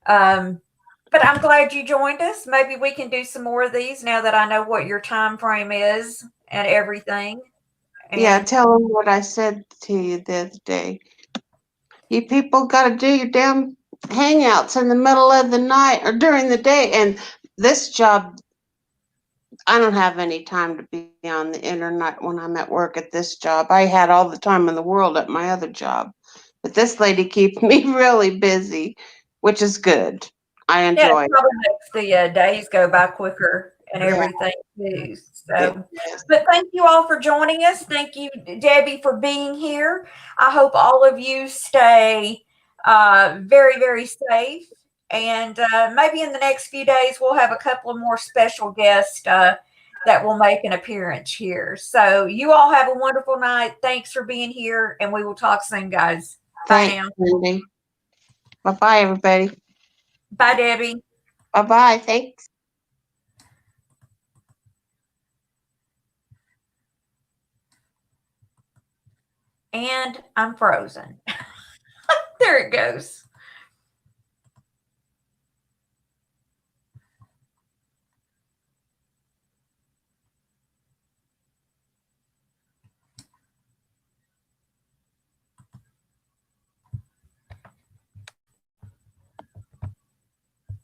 S1: But I'm glad you joined us. Maybe we can do some more of these now that I know what your time frame is and everything.
S2: Yeah,
S1: And
S2: tell them what I said to you the other day. You people got to do your damn hangouts in the middle of the night or during the day. And this job, I don't have any time to be on the internet when I'm at work at this job. I had all the time in the world at my other job. But this lady keeps me really busy, which is good. I
S1: yeah, it
S2: enjoy it.
S1: probably makes the days go by quicker and
S2: Yeah,
S1: everything too.
S2: it
S1: So,
S2: is.
S1: but thank you all for joining us. Thank you, Debbie, for being here. I hope all of you stay very, very safe. And maybe in the next few days, we'll have a couple of more special guests that will make an appearance here. So, you all have a wonderful night. Thanks for being here, and we will talk soon, guys. Bye
S2: Thanks,
S1: now.
S2: Cindy. Bye-bye, everybody.
S1: Bye, Debbie.
S2: Bye-bye. Thanks.
S1: And I'm frozen. There it goes.